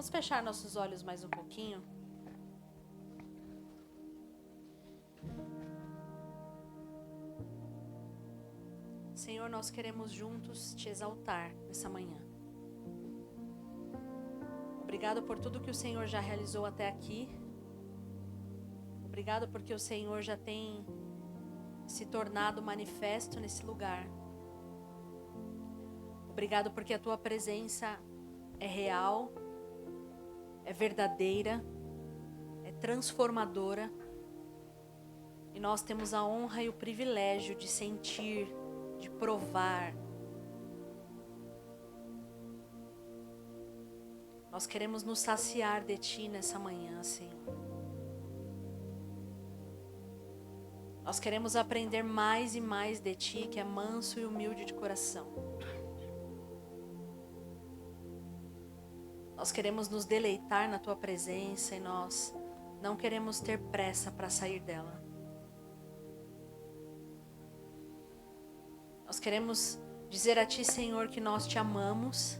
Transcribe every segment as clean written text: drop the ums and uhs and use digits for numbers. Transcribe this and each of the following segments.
Vamos fechar nossos olhos mais um pouquinho. Senhor, nós queremos juntos te exaltar nessa manhã. Obrigado por tudo que o Senhor já realizou até aqui. Obrigado porque o Senhor já tem se tornado manifesto nesse lugar. Obrigado porque a tua presença é real, é verdadeira, é transformadora. E nós temos a honra e o privilégio de sentir, de provar. Nós queremos nos saciar de ti nessa manhã, Senhor. Nós queremos aprender mais e mais de ti, que é manso e humilde de coração. Nós queremos nos deleitar na tua presença e nós não queremos ter pressa para sair dela. Nós queremos dizer a ti, Senhor, que nós te amamos.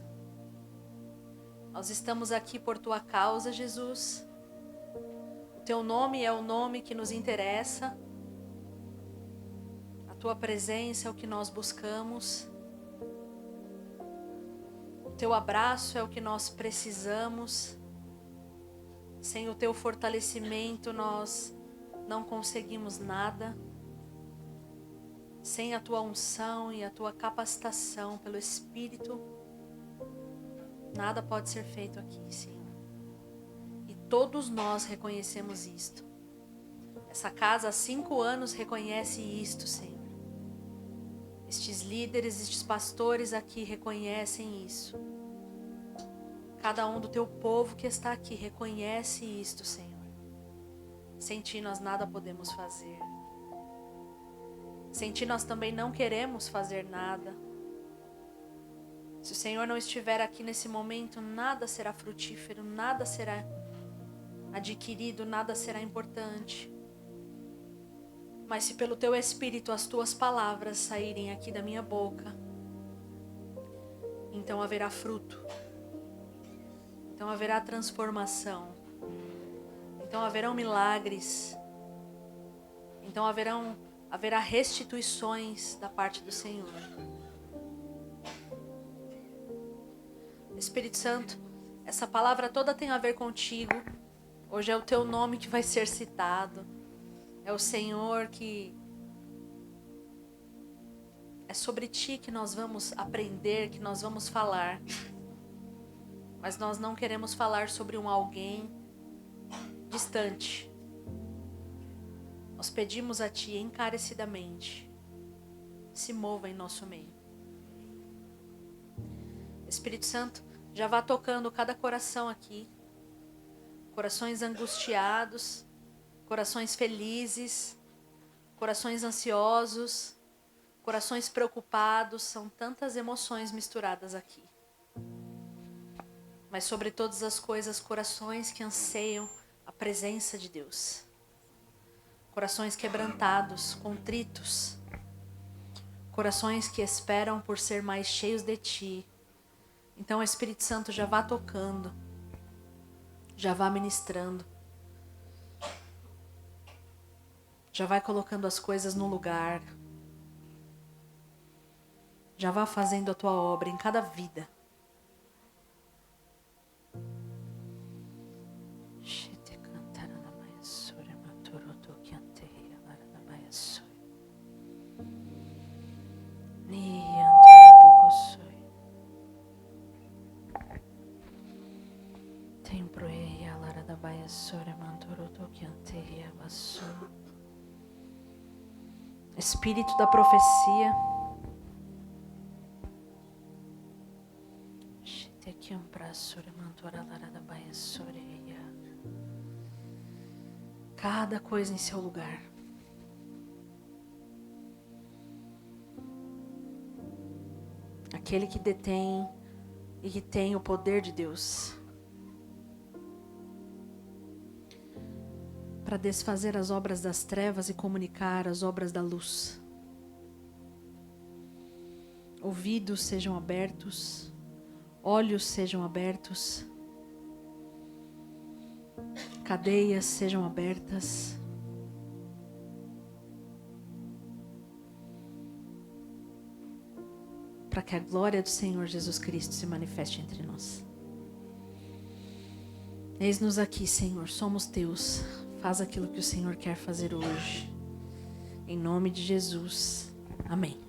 Nós estamos aqui por tua causa, Jesus. O teu nome é o nome que nos interessa. A tua presença é o que nós buscamos. O teu abraço é o que nós precisamos. Sem o teu fortalecimento nós não conseguimos nada. Sem a tua unção e a tua capacitação pelo Espírito, nada pode ser feito aqui, Senhor. E todos nós reconhecemos isto. Essa casa há 5 anos reconhece isto, Senhor. Estes líderes, estes pastores aqui reconhecem isso. Cada um do teu povo que está aqui reconhece isto, Senhor. Sem ti nós nada podemos fazer. Sem ti nós também não queremos fazer nada. Se o Senhor não estiver aqui nesse momento, nada será frutífero, nada será adquirido, nada será importante. Mas se pelo teu Espírito as tuas palavras saírem aqui da minha boca, então haverá fruto. Então haverá transformação. Então haverão milagres. Então haverá restituições da parte do Senhor. Espírito Santo, essa palavra toda tem a ver contigo. Hoje é o teu nome que vai ser citado. É o Senhor que... É sobre ti que nós vamos aprender, que nós vamos falar. Mas nós não queremos falar sobre um alguém distante. Nós pedimos a ti encarecidamente, se mova em nosso meio. Espírito Santo, já vá tocando cada coração aqui. Corações angustiados, corações felizes, corações ansiosos, corações preocupados. São tantas emoções misturadas aqui. Mas sobre todas as coisas, corações que anseiam a presença de Deus. Corações quebrantados, contritos. Corações que esperam por ser mais cheios de ti. Então o Espírito Santo já vá tocando. Já vá ministrando. Já vai colocando as coisas no lugar. Já vá fazendo a tua obra em cada vida. Espírito da profecia. Cada coisa em seu lugar. Aquele que detém e que tem o poder de Deus para desfazer as obras das trevas e comunicar as obras da luz. Ouvidos sejam abertos, olhos sejam abertos, cadeias sejam abertas. Para que a glória do Senhor Jesus Cristo se manifeste entre nós. Eis-nos aqui, Senhor, somos teus. Faz aquilo que o Senhor quer fazer hoje. Em nome de Jesus. Amém.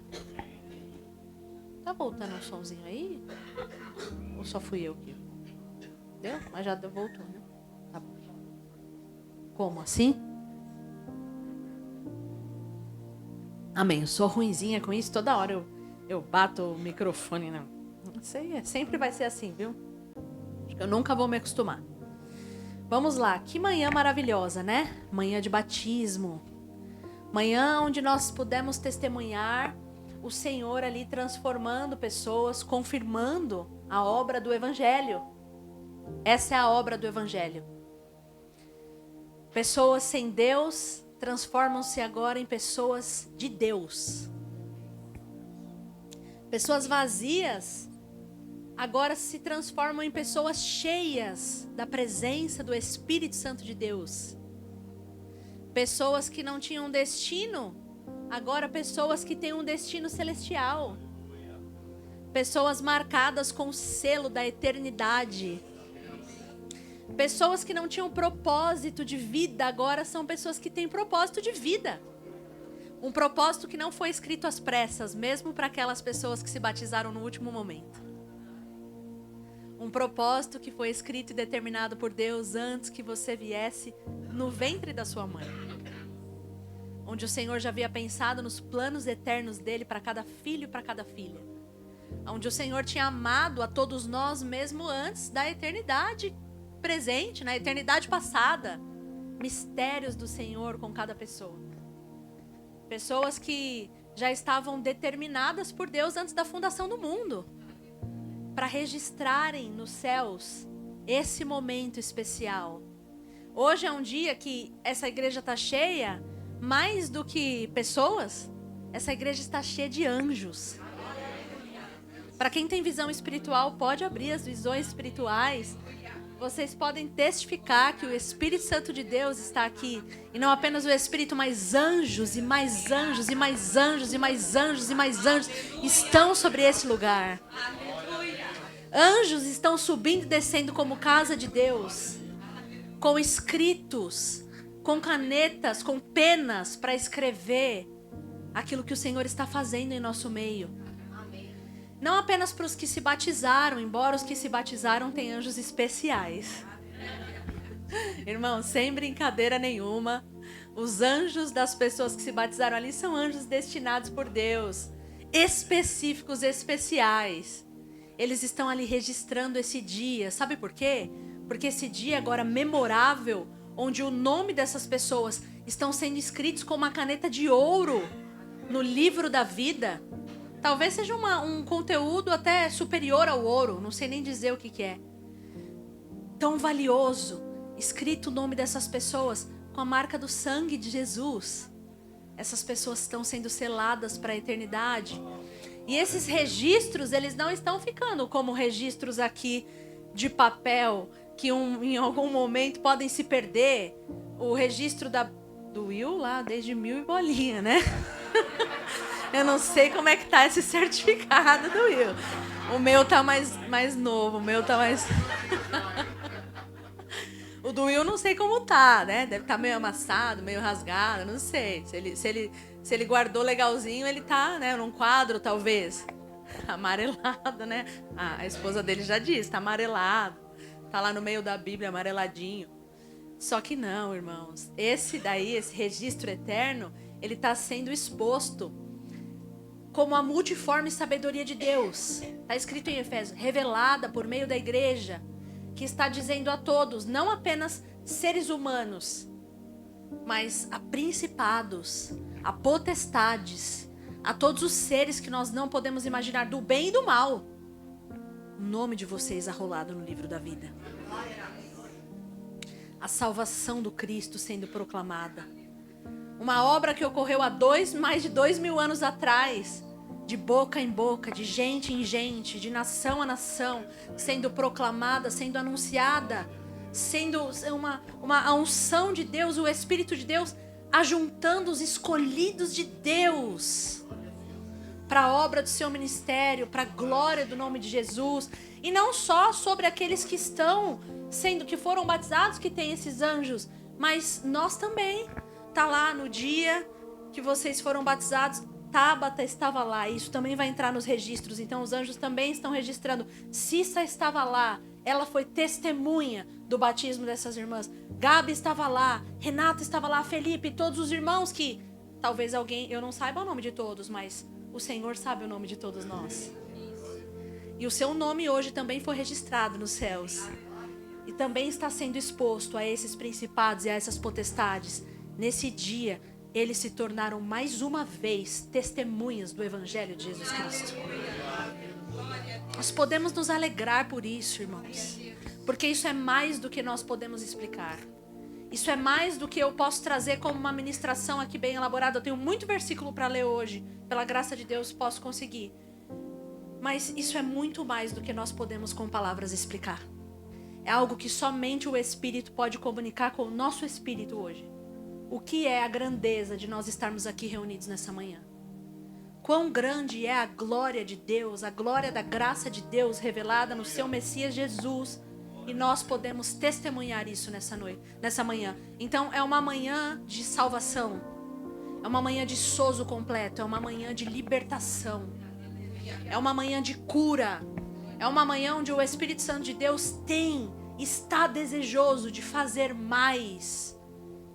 Tá voltando um somzinho aí? Ou só fui eu que... Deu? Mas já voltou, né? Tá bom. Como assim? Amém. Eu sou ruinzinha com isso. Toda hora eu bato o microfone. Não sei, sempre vai ser assim, viu? Acho que eu nunca vou me acostumar. Vamos lá. Que manhã maravilhosa, né? Manhã de batismo. Manhã onde nós pudemos testemunhar o Senhor ali transformando pessoas, confirmando a obra do Evangelho. Essa é a obra do Evangelho. Pessoas sem Deus transformam-se agora em pessoas de Deus. Pessoas vazias agora se transformam em pessoas cheias da presença do Espírito Santo de Deus. Pessoas que não tinham destino, agora pessoas que têm um destino celestial. Pessoas marcadas com o selo da eternidade. Pessoas que não tinham propósito de vida, agora são pessoas que têm propósito de vida. Um propósito que não foi escrito às pressas, mesmo para aquelas pessoas que se batizaram no último momento. Um propósito que foi escrito e determinado por Deus antes que você viesse no ventre da sua mãe. Onde o Senhor já havia pensado nos planos eternos dele para cada filho e para cada filha. Onde o Senhor tinha amado a todos nós mesmo antes da eternidade presente, na eternidade passada. Mistérios do Senhor com cada pessoa. Pessoas que já estavam determinadas por Deus antes da fundação do mundo. Para registrarem nos céus esse momento especial. Hoje é um dia que essa igreja está cheia, mais do que pessoas, essa igreja está cheia de anjos. Para quem tem visão espiritual, pode abrir as visões espirituais. Vocês podem testificar que o Espírito Santo de Deus está aqui. E não apenas o Espírito, mas anjos e mais anjos e mais anjos e mais anjos e mais anjos estão sobre esse lugar. Anjos estão subindo e descendo como casa de Deus. Com escritos, com canetas, com penas para escrever aquilo que o Senhor está fazendo em nosso meio. Não apenas para os que se batizaram, embora os que se batizaram tenham anjos especiais. Irmão, sem brincadeira nenhuma, os anjos das pessoas que se batizaram ali são anjos destinados por Deus, específicos, especiais. Eles estão ali registrando esse dia. Sabe por quê? Porque esse dia agora memorável, onde o nome dessas pessoas estão sendo escritos com uma caneta de ouro no livro da vida. Talvez seja um conteúdo até superior ao ouro, não sei nem dizer o que é. Tão valioso, escrito o nome dessas pessoas com a marca do sangue de Jesus. Essas pessoas estão sendo seladas para a eternidade. E esses registros, eles não estão ficando como registros aqui de papel, que em algum momento podem se perder. O registro do Will lá, desde 1000 e bolinha, né? Eu não sei como é que tá esse certificado do Will. O meu tá mais novo, o meu tá mais... O do Will não sei como tá, né? Deve estar meio amassado, meio rasgado, não sei. Se ele guardou legalzinho, ele tá, né, num quadro, talvez. Amarelado, né? A esposa dele já disse, tá amarelado. Tá lá no meio da Bíblia, amareladinho. Só que não, irmãos. Esse registro eterno, ele tá sendo exposto como a multiforme sabedoria de Deus. Está escrito em Efésios, revelada por meio da igreja, que está dizendo a todos, não apenas seres humanos, mas a principados, a potestades, a todos os seres que nós não podemos imaginar, do bem e do mal. O nome de vocês arrolado no livro da vida. A salvação do Cristo sendo proclamada. Uma obra que ocorreu há mais de 2000 anos atrás, de boca em boca, de gente em gente, de nação a nação, sendo proclamada, sendo anunciada, sendo a unção de Deus, o Espírito de Deus, ajuntando os escolhidos de Deus para a obra do seu ministério, para a glória do nome de Jesus. E não só sobre aqueles que que foram batizados, que tem esses anjos, mas nós também. Tá lá no dia que vocês foram batizados, Tabata estava lá. Isso também vai entrar nos registros. Então os anjos também estão registrando. Cissa estava lá. Ela foi testemunha do batismo dessas irmãs. Gabi estava lá. Renata estava lá. Felipe, todos os irmãos que talvez eu não saiba o nome de todos, mas o Senhor sabe o nome de todos nós. E o seu nome hoje também foi registrado nos céus. E também está sendo exposto a esses principados e a essas potestades. Nesse dia, eles se tornaram mais uma vez testemunhas do Evangelho de Jesus Cristo. Nós podemos nos alegrar por isso, irmãos. Porque isso é mais do que nós podemos explicar. Isso é mais do que eu posso trazer como uma ministração aqui bem elaborada. Eu tenho muito versículo para ler hoje. Pela graça de Deus, posso conseguir. Mas isso é muito mais do que nós podemos com palavras explicar. É algo que somente o Espírito pode comunicar com o nosso espírito hoje. O que é a grandeza de nós estarmos aqui reunidos nessa manhã? Quão grande é a glória de Deus, a glória da graça de Deus revelada no seu Messias Jesus. E nós podemos testemunhar isso nessa manhã. Então é uma manhã de salvação. É uma manhã de sozo completo. É uma manhã de libertação. É uma manhã de cura. É uma manhã onde o Espírito Santo de Deus está desejoso de fazer mais,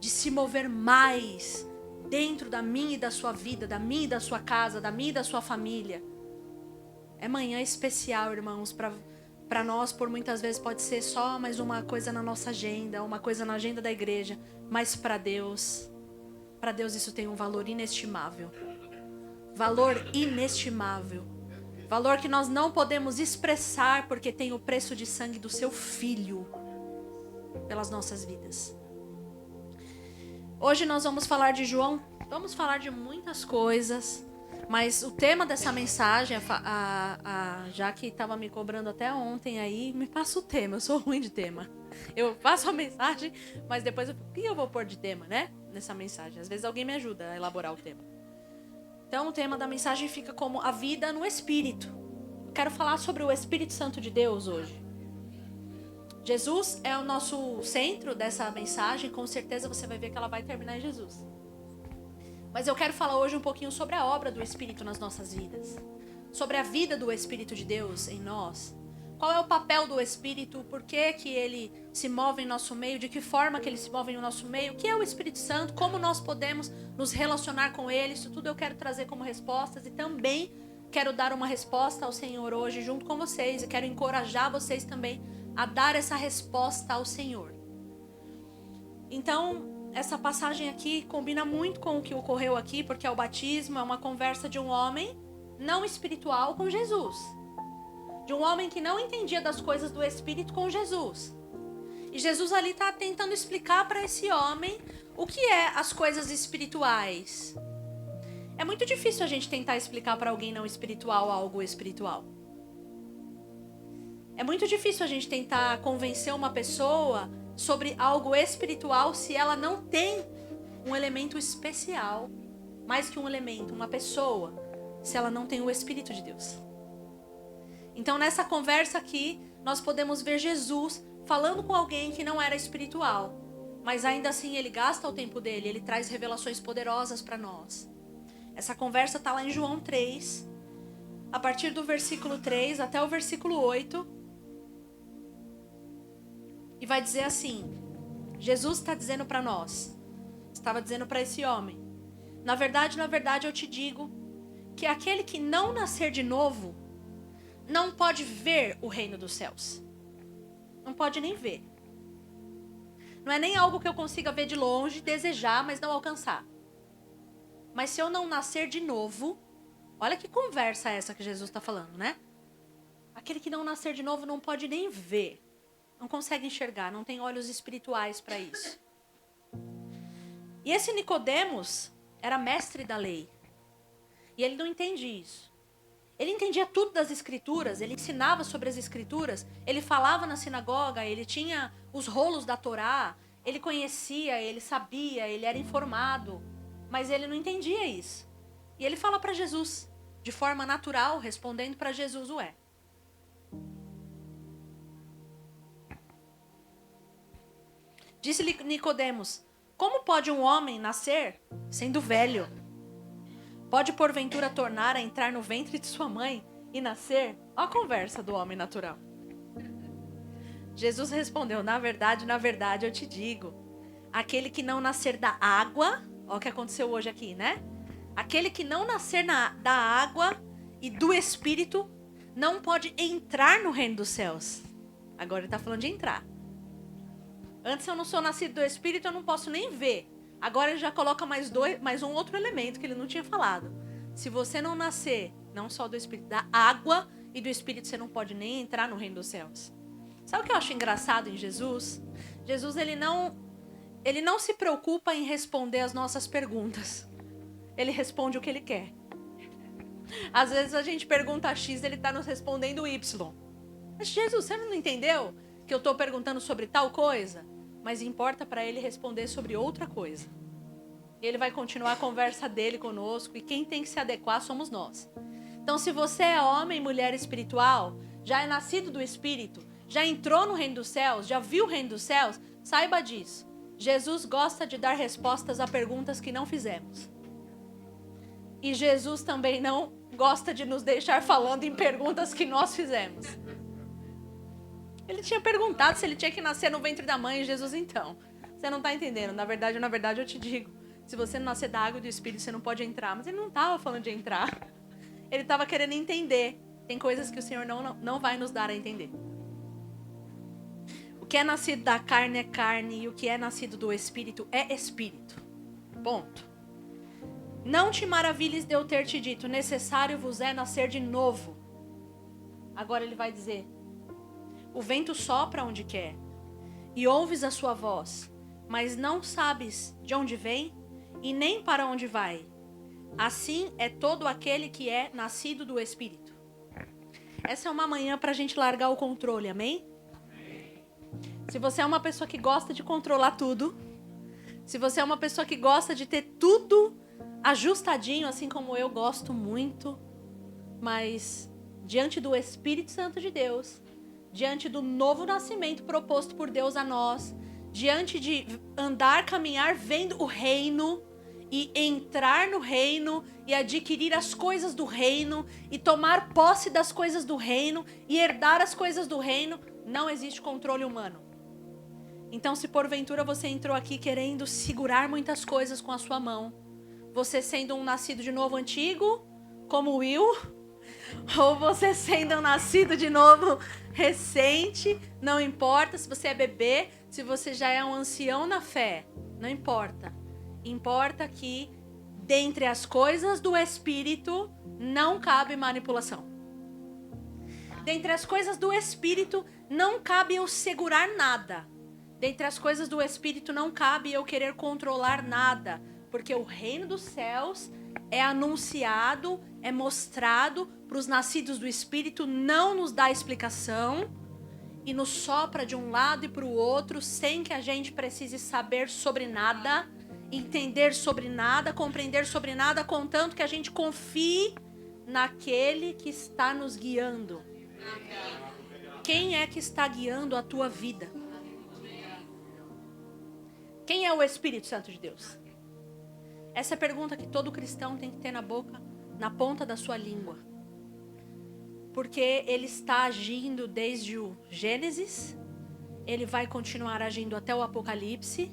de se mover mais dentro da minha e da sua vida, da minha e da sua casa, da minha e da sua família. É manhã especial, irmãos, para nós, por muitas vezes pode ser só mais uma coisa na nossa agenda, uma coisa na agenda da igreja, mas para Deus isso tem um valor inestimável. Valor inestimável. Valor que nós não podemos expressar porque tem o preço de sangue do seu filho pelas nossas vidas. Hoje nós vamos falar de João, vamos falar de muitas coisas, mas o tema dessa mensagem, já que estava me cobrando até ontem aí, me passa o tema, eu sou ruim de tema. Eu faço a mensagem, mas depois o que eu vou pôr de tema, né? Nessa mensagem. Às vezes alguém me ajuda a elaborar o tema. Então o tema da mensagem fica como a vida no Espírito. Quero falar sobre o Espírito Santo de Deus hoje. Jesus é o nosso centro dessa mensagem. Com certeza você vai ver que ela vai terminar em Jesus. Mas eu quero falar hoje um pouquinho sobre a obra do Espírito nas nossas vidas. Sobre a vida do Espírito de Deus em nós. Qual é o papel do Espírito? Por que que ele se move em nosso meio? De que forma que ele se move em nosso meio? O que é o Espírito Santo? Como nós podemos nos relacionar com ele? Isso tudo eu quero trazer como respostas. E também quero dar uma resposta ao Senhor hoje junto com vocês. E quero encorajar vocês também a dar essa resposta ao Senhor. Então, essa passagem aqui combina muito com o que ocorreu aqui. Porque o batismo é uma conversa de um homem não espiritual com Jesus. De um homem que não entendia das coisas do Espírito com Jesus. E Jesus ali está tentando explicar para esse homem o que é as coisas espirituais. É muito difícil a gente tentar explicar para alguém não espiritual algo espiritual. É muito difícil a gente tentar convencer uma pessoa sobre algo espiritual se ela não tem um elemento especial. Mais que um elemento, uma pessoa, se ela não tem o Espírito de Deus. Então nessa conversa aqui, nós podemos ver Jesus falando com alguém que não era espiritual. Mas ainda assim ele gasta o tempo dele, ele traz revelações poderosas para nós. Essa conversa está lá em João 3, a partir do versículo 3 até o versículo 8. E vai dizer assim, Jesus está dizendo para nós, estava dizendo para esse homem, na verdade eu te digo que aquele que não nascer de novo, não pode ver o reino dos céus. Não pode nem ver. Não é nem algo que eu consiga ver de longe, desejar, mas não alcançar. Mas se eu não nascer de novo, olha que conversa é essa que Jesus está falando, né? Aquele que não nascer de novo não pode nem ver. Não consegue enxergar, não tem olhos espirituais para isso. E esse Nicodemos era mestre da lei. E ele não entende isso. Ele entendia tudo das escrituras, ele ensinava sobre as escrituras, ele falava na sinagoga, ele tinha os rolos da Torá, ele conhecia, ele sabia, ele era informado, mas ele não entendia isso. E ele fala para Jesus, de forma natural, respondendo para Jesus, ué. Disse-lhe Nicodemos, como pode um homem nascer sendo velho? Pode porventura tornar a entrar no ventre de sua mãe e nascer? Olha a conversa do homem natural. Jesus respondeu, na verdade eu te digo, aquele que não nascer da água, olha o que aconteceu hoje aqui, né? Aquele que não nascer da água e do Espírito não pode entrar no reino dos céus. Agora ele está falando de entrar. Antes eu não sou nascido do Espírito, eu não posso nem ver. Agora ele já coloca mais um outro elemento que ele não tinha falado. Se você não nascer, não só do Espírito, da água e do Espírito, você não pode nem entrar no reino dos céus. Sabe o que eu acho engraçado em Jesus? Jesus, ele não se preocupa em responder as nossas perguntas. Ele responde o que ele quer. Às vezes a gente pergunta X, ele está nos respondendo Y. Mas Jesus, você não entendeu que eu estou perguntando sobre tal coisa? Mas importa para ele responder sobre outra coisa. E ele vai continuar a conversa dele conosco, e quem tem que se adequar somos nós. Então, se você é homem e mulher espiritual, já é nascido do Espírito, já entrou no reino dos céus, já viu o reino dos céus, saiba disso. Jesus gosta de dar respostas a perguntas que não fizemos. E Jesus também não gosta de nos deixar falando em perguntas que nós fizemos. Ele tinha perguntado se ele tinha que nascer no ventre da mãe, Jesus, então. Você não está entendendo. Na verdade, eu te digo. Se você não nascer da água e do Espírito, você não pode entrar. Mas ele não estava falando de entrar. Ele estava querendo entender. Tem coisas que o Senhor não vai nos dar a entender. O que é nascido da carne é carne, e o que é nascido do Espírito é Espírito. Ponto. Não te maravilhes de eu ter te dito, necessário vos é nascer de novo. Agora ele vai dizer, o vento sopra onde quer, e ouves a sua voz, mas não sabes de onde vem, e nem para onde vai. Assim é todo aquele que é nascido do Espírito. Essa é uma manhã para a gente largar o controle, amém? Se você é uma pessoa que gosta de controlar tudo, se você é uma pessoa que gosta de ter tudo ajustadinho, assim como eu gosto muito, mas diante do Espírito Santo de Deus, diante do novo nascimento proposto por Deus a nós, diante de andar, caminhar, vendo o reino e entrar no reino e adquirir as coisas do reino e tomar posse das coisas do reino e herdar as coisas do reino, não existe controle humano. Então, se porventura você entrou aqui querendo segurar muitas coisas com a sua mão, você sendo um nascido de novo antigo, como Will, ou você sendo um nascido de novo recente, não importa se você é bebê, se você já é um ancião na fé, não importa. Importa que, dentre as coisas do Espírito, não cabe manipulação. Dentre as coisas do Espírito, não cabe eu segurar nada. Dentre as coisas do Espírito, não cabe eu querer controlar nada. Porque o reino dos céus é anunciado, é mostrado para os nascidos do Espírito, não nos dá explicação e nos sopra de um lado e para o outro, sem que a gente precise saber sobre nada, entender sobre nada, compreender sobre nada, contanto que a gente confie naquele que está nos guiando. Quem é que está guiando a tua vida? Quem é o Espírito Santo de Deus? Essa é a pergunta que todo cristão tem que ter na boca, na ponta da sua língua. Porque ele está agindo desde o Gênesis, ele vai continuar agindo até o Apocalipse.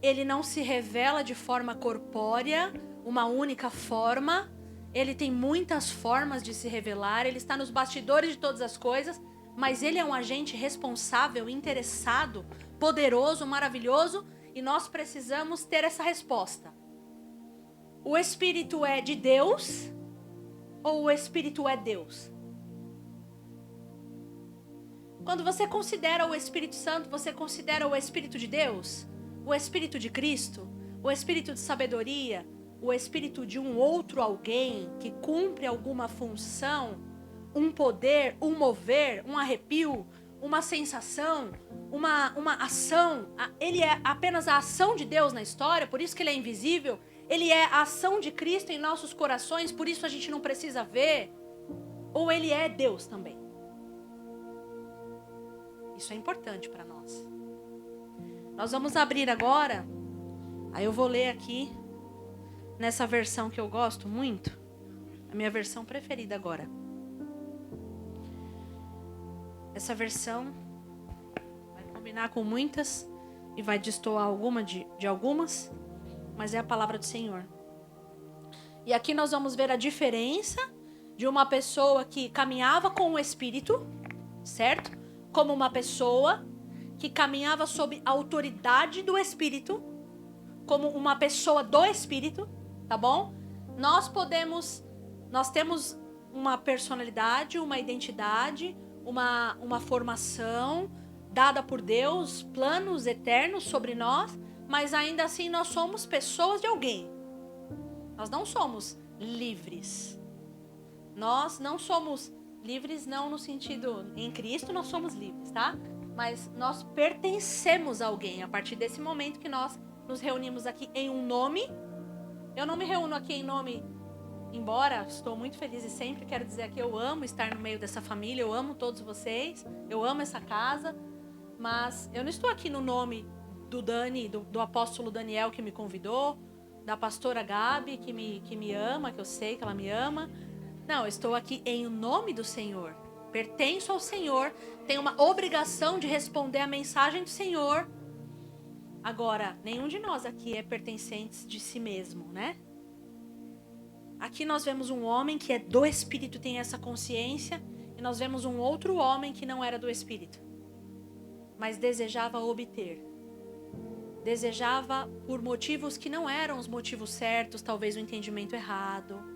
Ele não se revela de forma corpórea, uma única forma. Ele tem muitas formas de se revelar, ele está nos bastidores de todas as coisas, mas ele é um agente responsável, interessado, poderoso, maravilhoso, e nós precisamos ter essa resposta. O Espírito é de Deus ou o Espírito é Deus? Quando você considera o Espírito Santo, você considera o Espírito de Deus? O Espírito de Cristo? O Espírito de sabedoria? o espírito de um outro alguém que cumpre alguma função, um poder, um mover, um arrepio, uma sensação, uma ação, ele é apenas a ação de Deus na história, por isso que ele é invisível, ele é a ação de Cristo em nossos corações, por isso a gente não precisa ver, ou ele é Deus também. Isso é importante para nós. Nós vamos abrir agora, aí eu vou ler aqui, nessa versão que eu gosto muito, a minha versão preferida agora. Essa versão vai combinar com muitas e vai destoar alguma de algumas, mas é a palavra do Senhor. E aqui nós vamos ver a diferença de uma pessoa que caminhava com o Espírito, certo? Como uma pessoa que caminhava sob a autoridade do Espírito, como uma pessoa do Espírito, tá bom? Nós temos uma personalidade, uma identidade, uma formação dada por Deus, planos eternos sobre nós, mas ainda assim nós somos pessoas de alguém. Nós não somos livres. Nós não somos livres, não no sentido, em Cristo nós somos livres, tá? Mas nós pertencemos a alguém. A partir desse momento que nós nos reunimos aqui em um nome, eu não me reúno aqui em nome, embora estou muito feliz e sempre quero dizer que eu amo estar no meio dessa família, eu amo todos vocês, eu amo essa casa, mas eu não estou aqui no nome do Dani, do apóstolo Daniel que me convidou, da pastora Gabi que me ama, que eu sei que ela me ama. Não, eu estou aqui em nome do Senhor. Pertenço ao Senhor, tenho uma obrigação de responder a mensagem do Senhor. Agora, nenhum de nós aqui é pertencente de si mesmo, né? Aqui nós vemos um homem que é do Espírito, tem essa consciência, e nós vemos um outro homem que não era do Espírito, mas desejava obter. Desejava por motivos que não eram os motivos certos, talvez o entendimento errado.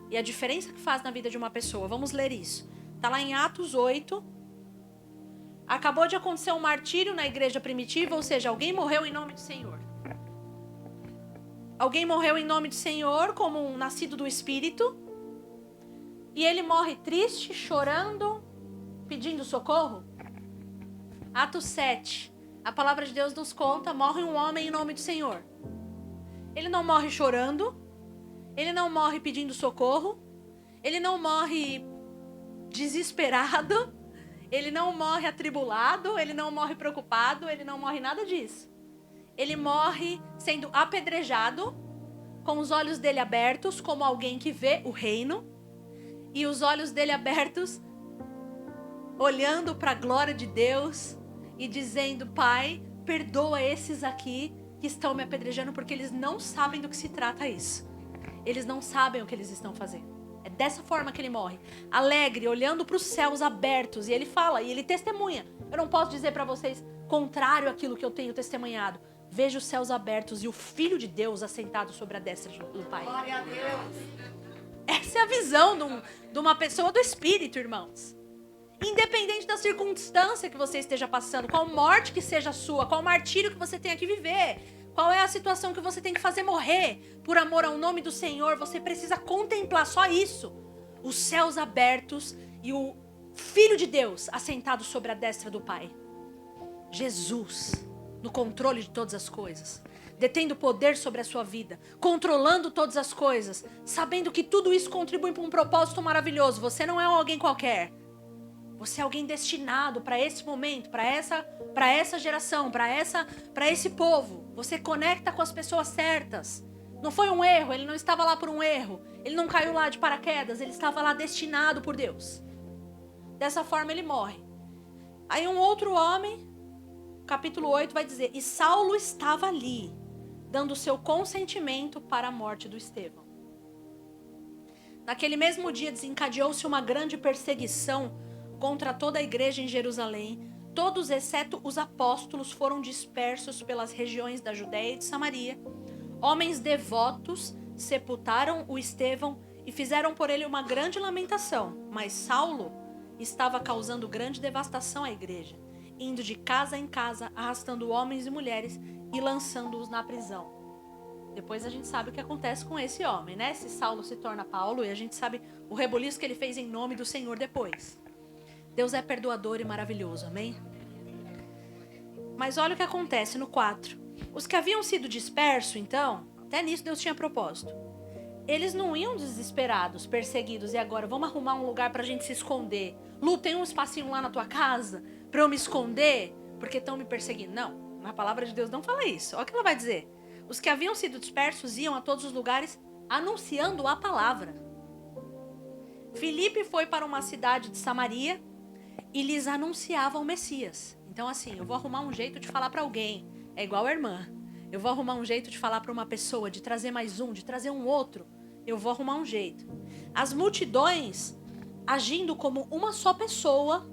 E a diferença que faz na vida de uma pessoa, vamos ler isso. Está lá em Atos 8. Acabou de acontecer um martírio na igreja primitiva, ou seja, alguém morreu em nome do Senhor. Alguém morreu em nome do Senhor, como um nascido do Espírito. E ele morre triste, chorando, pedindo socorro. Atos 7. A palavra de Deus nos conta, morre um homem em nome do Senhor. Ele não morre chorando. Ele não morre pedindo socorro. Ele não morre desesperado. Ele não morre atribulado. Ele não morre preocupado. Ele não morre nada disso. Ele morre sendo apedrejado, com os olhos dele abertos, como alguém que vê o reino. E os olhos dele abertos, olhando para a glória de Deus e dizendo: Pai, perdoa esses aqui que estão me apedrejando, porque eles não sabem do que se trata isso. Eles não sabem o que eles estão fazendo. É dessa forma que ele morre. Alegre, olhando para os céus abertos. E ele fala, e ele testemunha. Eu não posso dizer para vocês contrário àquilo que eu tenho testemunhado. Veja os céus abertos e o Filho de Deus assentado sobre a destra do Pai. Glória a Deus. Essa é a visão de uma pessoa do Espírito, irmãos. Independente da circunstância que você esteja passando, qual morte que seja sua, qual martírio que você tenha que viver, qual é a situação que você tem que fazer morrer por amor ao nome do Senhor, você precisa contemplar só isso. Os céus abertos e o Filho de Deus assentado sobre a destra do Pai. Jesus, no controle de todas as coisas, detendo poder sobre a sua vida, controlando todas as coisas, sabendo que tudo isso contribui para um propósito maravilhoso. Você não é alguém qualquer. Você é alguém destinado para esse momento, para essa geração, para esse povo. Você conecta com as pessoas certas. Não foi um erro, ele não estava lá por um erro. Ele não caiu lá de paraquedas, ele estava lá destinado por Deus. Dessa forma ele morre. Aí um outro homem, capítulo 8, vai dizer: E Saulo estava ali, dando seu consentimento para a morte do Estevão. Naquele mesmo dia desencadeou-se uma grande perseguição contra toda a igreja em Jerusalém. Todos, exceto os apóstolos, foram dispersos pelas regiões da Judéia e de Samaria. Homens devotos sepultaram o Estevão e fizeram por ele uma grande lamentação. Mas Saulo estava causando grande devastação à igreja, indo de casa em casa, arrastando homens e mulheres e lançando-os na prisão. Depois a gente sabe o que acontece com esse homem, né? Se Saulo se torna Paulo e a gente sabe o rebuliço que ele fez em nome do Senhor depois. Deus é perdoador e maravilhoso, amém? Mas olha o que acontece no 4. Os que haviam sido dispersos, então, até nisso Deus tinha propósito. Eles não iam desesperados, perseguidos, e agora vamos arrumar um lugar pra gente se esconder. Lu, tem um espacinho lá na tua casa pra eu me esconder porque estão me perseguindo. Não, a palavra de Deus não fala isso. Olha o que ela vai dizer. Os que haviam sido dispersos iam a todos os lugares anunciando a palavra. Filipe foi para uma cidade de Samaria e lhes anunciava o Messias. Então assim, eu vou arrumar um jeito de falar para alguém. É igual a irmã. Eu vou arrumar um jeito de falar para uma pessoa, de trazer mais um, de trazer um outro. Eu vou arrumar um jeito. As multidões, agindo como uma só pessoa,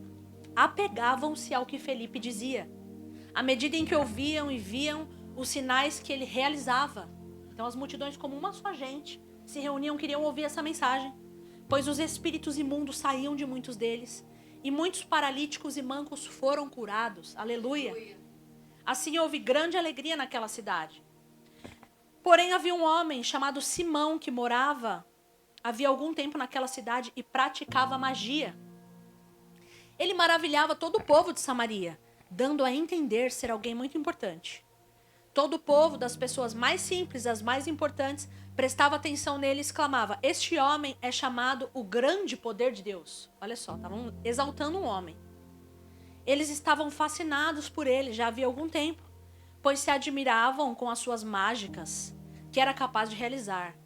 apegavam-se ao que Filipe dizia, à medida em que ouviam e viam os sinais que ele realizava. Então as multidões, como uma só gente, se reuniam, queriam ouvir essa mensagem, pois os espíritos imundos saíam de muitos deles, e muitos paralíticos e mancos foram curados. Aleluia! Assim houve grande alegria naquela cidade. Porém havia um homem chamado Simão que morava havia algum tempo naquela cidade e praticava magia. Ele maravilhava todo o povo de Samaria, dando a entender ser alguém muito importante. Todo o povo, das pessoas mais simples às mais importantes, prestava atenção nele e exclamava: este homem é chamado o grande poder de Deus. Olha só, estavam exaltando um homem. Eles estavam fascinados por ele já havia algum tempo, pois se admiravam com as suas mágicas, que era capaz de realizar.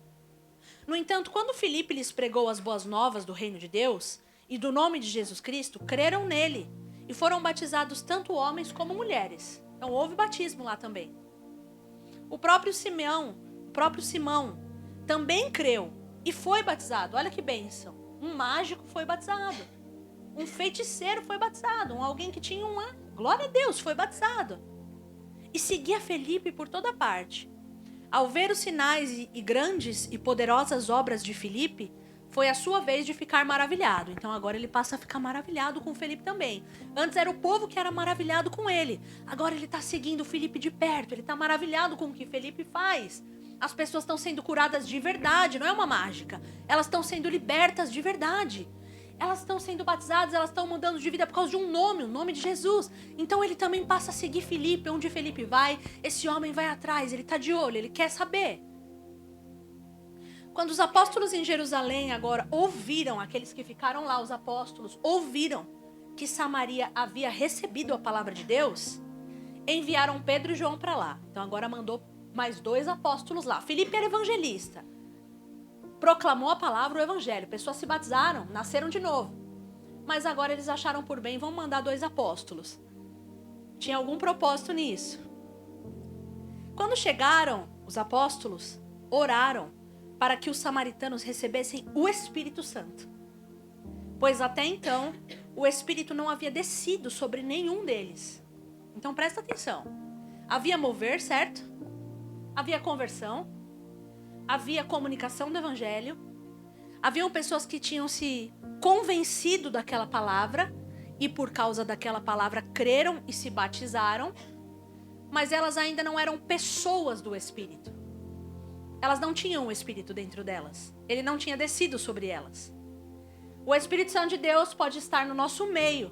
No entanto, quando Filipe lhes pregou as boas novas do reino de Deus e do nome de Jesus Cristo, creram nele e foram batizados tanto homens como mulheres. Então houve batismo lá também. O próprio Simão também creu e foi batizado. Olha que bênção. Um mágico foi batizado. Um feiticeiro foi batizado. Alguém que tinha uma... Glória a Deus, foi batizado. E seguia Filipe por toda parte. Ao ver os sinais e grandes e poderosas obras de Filipe, foi a sua vez de ficar maravilhado. Então agora ele passa a ficar maravilhado com Filipe também. Antes era o povo que era maravilhado com ele. Agora ele está seguindo Filipe de perto. Ele está maravilhado com o que Filipe faz. As pessoas estão sendo curadas de verdade, não é uma mágica. Elas estão sendo libertas de verdade. Elas estão sendo batizadas, elas estão mudando de vida por causa de um nome, o nome de Jesus. Então ele também passa a seguir Filipe. Onde Filipe vai, esse homem vai atrás. Ele está de olho, ele quer saber. Quando os apóstolos em Jerusalém agora ouviram, aqueles que ficaram lá, os apóstolos, ouviram que Samaria havia recebido a palavra de Deus, enviaram Pedro e João para lá. Então agora mandou mais 2 apóstolos lá. Filipe era evangelista. Proclamou a palavra, o evangelho. Pessoas se batizaram, nasceram de novo. Mas agora eles acharam por bem, vão mandar 2 apóstolos. Tinha algum propósito nisso. Quando chegaram, os apóstolos oraram para que os samaritanos recebessem o Espírito Santo. Pois até então, o Espírito não havia descido sobre nenhum deles. Então presta atenção. Havia mover, certo? Havia conversão. Havia comunicação do Evangelho. Haviam pessoas que tinham se convencido daquela palavra e por causa daquela palavra creram e se batizaram. Mas elas ainda não eram pessoas do Espírito. Elas não tinham o Espírito dentro delas. Ele não tinha descido sobre elas. O Espírito Santo de Deus pode estar no nosso meio,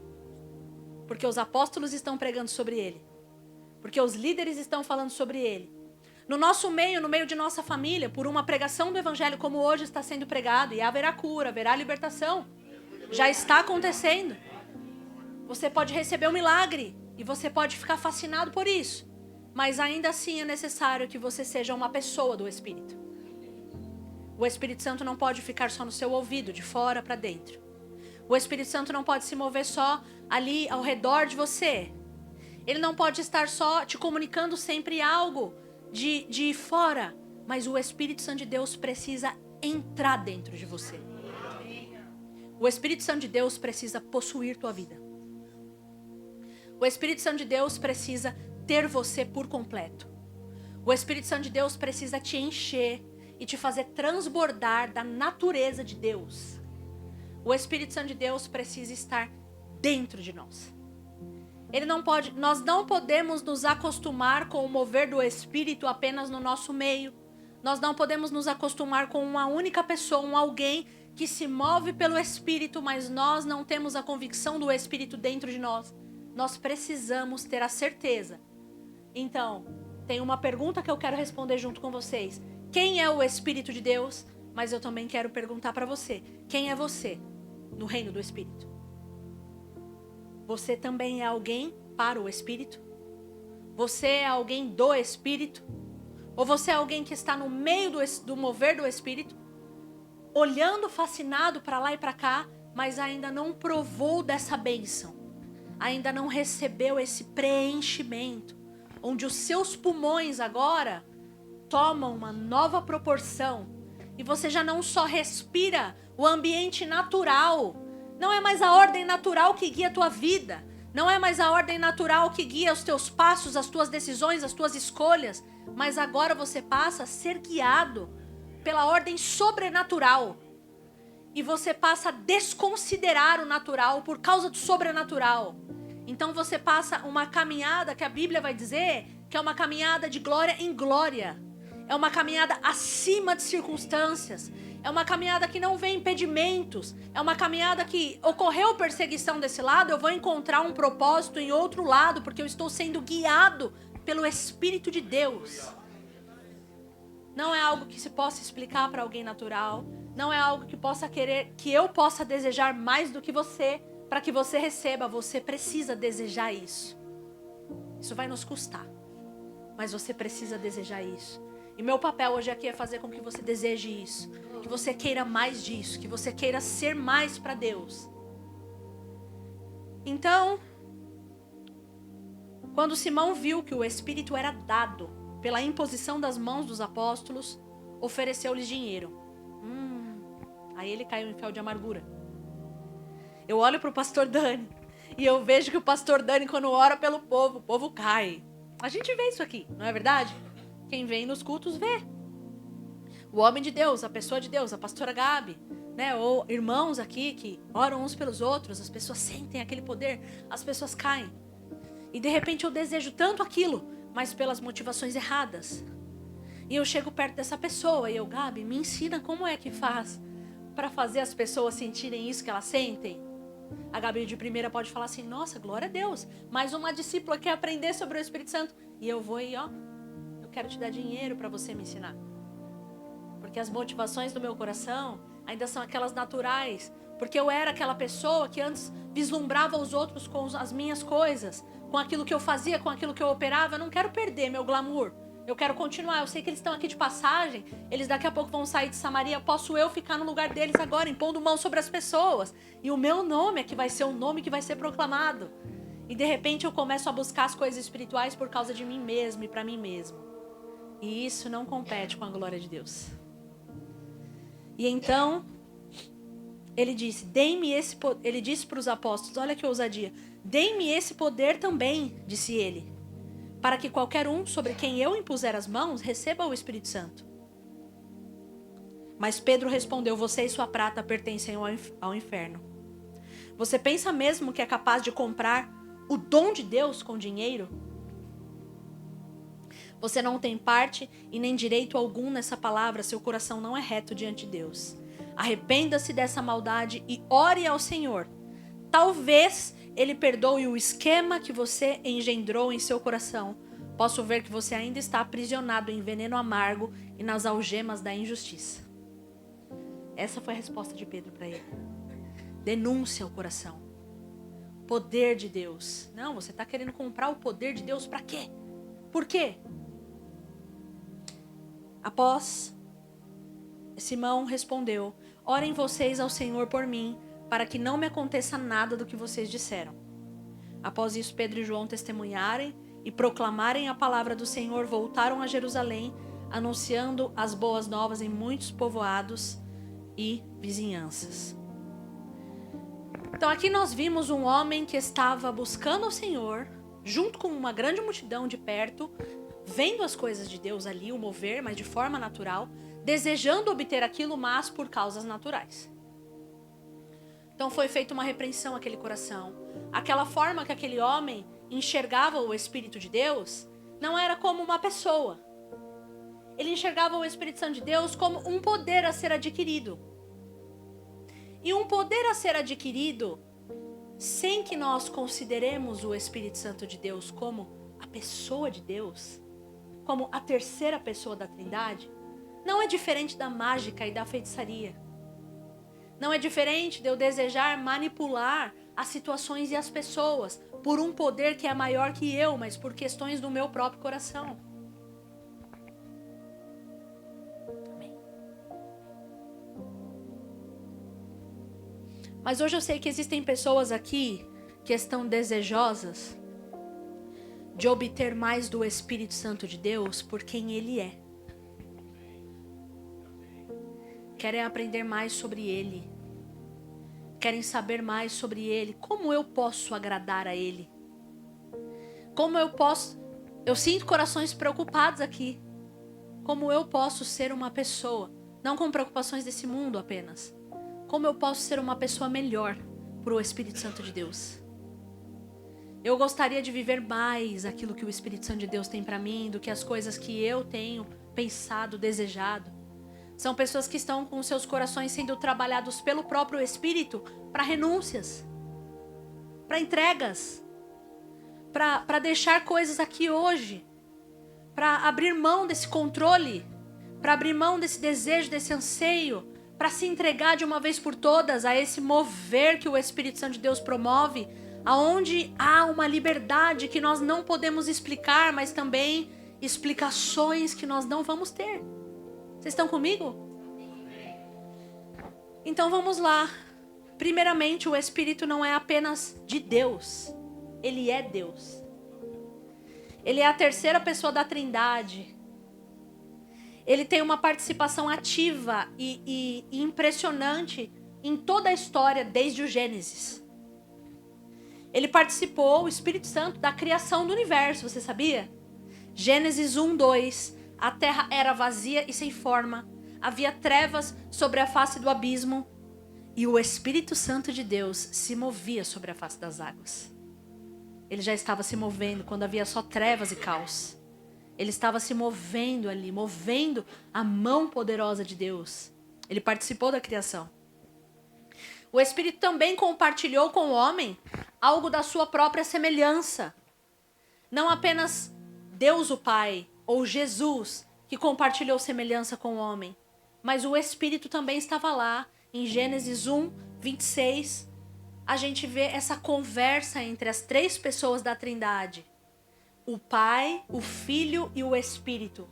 porque os apóstolos estão pregando sobre ele, porque os líderes estão falando sobre ele. No nosso meio, no meio de nossa família, por uma pregação do Evangelho como hoje está sendo pregado, e haverá cura, haverá libertação. Já está acontecendo. Você pode receber um milagre e você pode ficar fascinado por isso. Mas ainda assim é necessário que você seja uma pessoa do Espírito. O Espírito Santo não pode ficar só no seu ouvido, de fora para dentro. O Espírito Santo não pode se mover só ali ao redor de você. Ele não pode estar só te comunicando sempre algo de fora. Mas o Espírito Santo de Deus precisa entrar dentro de você. O Espírito Santo de Deus precisa possuir tua vida. O Espírito Santo de Deus precisa ter você por completo. O Espírito Santo de Deus precisa te encher e te fazer transbordar da natureza de Deus. O Espírito Santo de Deus precisa estar dentro de nós. Nós não podemos nos acostumar com o mover do Espírito apenas no nosso meio, Nós não podemos nos acostumar com uma única pessoa, um alguém que se move pelo Espírito, mas nós não temos a convicção do Espírito dentro de nós. Nós precisamos ter a certeza. Então, tem uma pergunta que eu quero responder junto com vocês. Quem é o Espírito de Deus? Mas eu também quero perguntar para você. Quem é você no reino do Espírito? Você também é alguém para o Espírito? Você é alguém do Espírito? Ou você é alguém que está no meio do mover do Espírito? Olhando fascinado para lá e para cá, mas ainda não provou dessa bênção. Ainda não recebeu esse preenchimento. Onde os seus pulmões agora tomam uma nova proporção. E você já não só respira o ambiente natural. Não é mais a ordem natural que guia a tua vida. Não é mais a ordem natural que guia os teus passos, as tuas decisões, as tuas escolhas. Mas agora você passa a ser guiado pela ordem sobrenatural. E você passa a desconsiderar o natural por causa do sobrenatural. Então você passa uma caminhada que a Bíblia vai dizer que é uma caminhada de glória em glória. É uma caminhada acima de circunstâncias. É uma caminhada que não vê impedimentos. É uma caminhada que ocorreu perseguição desse lado, eu vou encontrar um propósito em outro lado, porque eu estou sendo guiado pelo Espírito de Deus. Não é algo que se possa explicar para alguém natural. Não é algo que possa querer, que eu possa desejar mais do que você. Para que você receba, você precisa desejar isso. Isso vai nos custar. Mas você precisa desejar isso. E meu papel hoje aqui é fazer com que você deseje isso. Que você queira mais disso. Que você queira ser mais para Deus. Então, quando Simão viu que o Espírito era dado pela imposição das mãos dos apóstolos, ofereceu-lhes dinheiro. Aí ele caiu em fel de amargura. Eu olho para o pastor Dani e eu vejo que o pastor Dani, quando ora pelo povo, o povo cai. A gente vê isso aqui, não é verdade? Quem vem nos cultos vê. O homem de Deus, a pessoa de Deus, a pastora Gabi, né? Ou irmãos aqui que oram uns pelos outros, as pessoas sentem aquele poder, as pessoas caem. E de repente eu desejo tanto aquilo, mas pelas motivações erradas. E eu chego perto dessa pessoa e eu, Gabi, me ensina como é que faz para fazer as pessoas sentirem isso que elas sentem. A Gabi de primeira pode falar assim, nossa, glória a Deus. Mas uma discípula quer aprender sobre o Espírito Santo. E eu vou e eu quero te dar dinheiro para você me ensinar. Porque as motivações do meu coração ainda são aquelas naturais. Porque eu era aquela pessoa que antes vislumbrava os outros com as minhas coisas. Com aquilo que eu fazia, com aquilo que eu operava. Eu não quero perder meu glamour. Eu quero continuar. Eu sei que eles estão aqui de passagem. Eles daqui a pouco vão sair de Samaria. Posso eu ficar no lugar deles agora, impondo mão sobre as pessoas. E o meu nome é que vai ser o nome que vai ser proclamado. E de repente eu começo a buscar as coisas espirituais por causa de mim mesmo e para mim mesmo. E isso não compete com a glória de Deus. E então, ele disse, ele disse para os apóstolos, olha que ousadia. Deem-me esse poder também, disse ele. Para que qualquer um sobre quem eu impuser as mãos receba o Espírito Santo. Mas Pedro respondeu, você e sua prata pertencem ao inferno. Você pensa mesmo que é capaz de comprar o dom de Deus com dinheiro? Você não tem parte e nem direito algum nessa palavra, seu coração não é reto diante de Deus. Arrependa-se dessa maldade e ore ao Senhor. Talvez Ele perdoe o esquema que você engendrou em seu coração. Posso ver que você ainda está aprisionado em veneno amargo e nas algemas da injustiça. Essa foi a resposta de Pedro para ele. Denúncia ao coração. Poder de Deus. Não, você está querendo comprar o poder de Deus para quê? Por quê? Após, Simão respondeu, orem vocês ao Senhor por mim, para que não me aconteça nada do que vocês disseram. Após isso, Pedro e João testemunharem e proclamarem a palavra do Senhor, voltaram a Jerusalém, anunciando as boas novas em muitos povoados e vizinhanças. Então aqui nós vimos um homem que estava buscando o Senhor, junto com uma grande multidão de perto, vendo as coisas de Deus ali, o mover, mas de forma natural, desejando obter aquilo, mas por causas naturais. Então foi feita uma repreensão àquele coração. Aquela forma que aquele homem enxergava o Espírito de Deus não era como uma pessoa. ele enxergava o Espírito Santo de Deus como um poder a ser adquirido. E um poder a ser adquirido sem que nós consideremos o Espírito Santo de Deus como a pessoa de Deus, como a terceira pessoa da Trindade, não é diferente da mágica e da feitiçaria. Não é diferente de eu desejar manipular as situações e as pessoas por um poder que é maior que eu, mas por questões do meu próprio coração. Amém. Mas hoje eu sei que existem pessoas aqui que estão desejosas de obter mais do Espírito Santo de Deus por quem Ele é. Querem aprender mais sobre Ele. Querem saber mais sobre Ele. Como eu posso agradar a Ele? Como eu posso... Eu sinto corações preocupados aqui. Como eu posso ser uma pessoa, não com preocupações desse mundo apenas. Como eu posso ser uma pessoa melhor por o Espírito Santo de Deus? Eu gostaria de viver mais aquilo que o Espírito Santo de Deus tem para mim, do que as coisas que eu tenho pensado, desejado. São pessoas que estão com seus corações sendo trabalhados pelo próprio Espírito para renúncias, para entregas, para deixar coisas aqui hoje, para abrir mão desse controle, para abrir mão desse desejo, desse anseio, para se entregar de uma vez por todas a esse mover que o Espírito Santo de Deus promove, aonde há uma liberdade que nós não podemos explicar, mas também explicações que nós não vamos ter. Vocês estão comigo? Então vamos lá. Primeiramente, o Espírito não é apenas de Deus. Ele é Deus. Ele é a terceira pessoa da Trindade. Ele tem uma participação ativa e impressionante em toda a história, desde o Gênesis. Ele participou, o Espírito Santo, da criação do universo, você sabia? Gênesis 1:2. A terra era vazia e sem forma. Havia trevas sobre a face do abismo. E o Espírito Santo de Deus se movia sobre a face das águas. Ele já estava se movendo quando havia só trevas e caos. Ele estava se movendo ali, movendo a mão poderosa de Deus. Ele participou da criação. O Espírito também compartilhou com o homem algo da sua própria semelhança. Não apenas Deus o Pai ou Jesus que compartilhou semelhança com o homem, mas o Espírito também estava lá. Em Gênesis 1:26, a gente vê essa conversa entre as três pessoas da Trindade. O Pai, o Filho e o Espírito.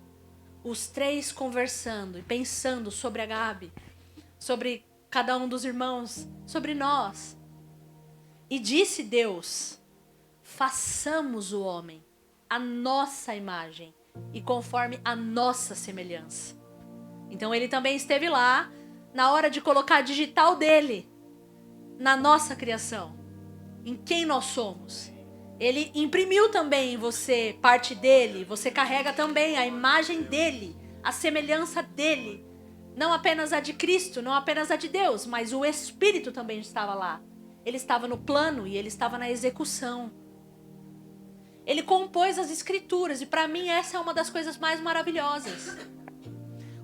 Os três conversando e pensando sobre a Gabi, sobre cada um dos irmãos, sobre nós. E disse Deus: façamos o homem a nossa imagem e conforme a nossa semelhança. Então ele também esteve lá na hora de colocar a digital dele na nossa criação, em quem nós somos. Ele imprimiu também em você parte dele, você carrega também a imagem dele, a semelhança dele. Não apenas a de Cristo, não apenas a de Deus, mas o Espírito também estava lá. Ele estava no plano e ele estava na execução. Ele compôs as Escrituras e para mim essa é uma das coisas mais maravilhosas.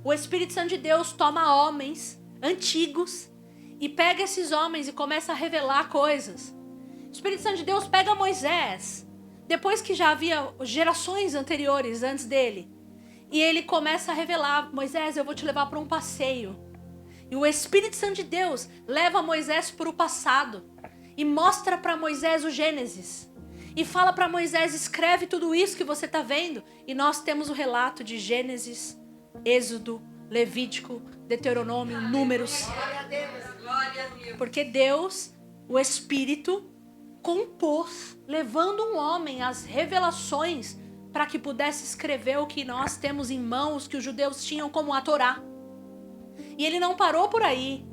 O Espírito Santo de Deus toma homens antigos e pega esses homens e começa a revelar coisas. O Espírito Santo de Deus pega Moisés, depois que já havia gerações anteriores antes dele, e ele começa a revelar: Moisés, eu vou te levar para um passeio. E o Espírito Santo de Deus leva Moisés para o passado e mostra para Moisés o Gênesis. E fala para Moisés: escreve tudo isso que você está vendo. E nós temos o relato de Gênesis, Êxodo, Levítico, Deuteronômio, Números. Porque Deus, o Espírito, compôs, levando um homem às revelações para que pudesse escrever o que nós temos em mãos, que os judeus tinham como a Torá. E ele não parou por aí.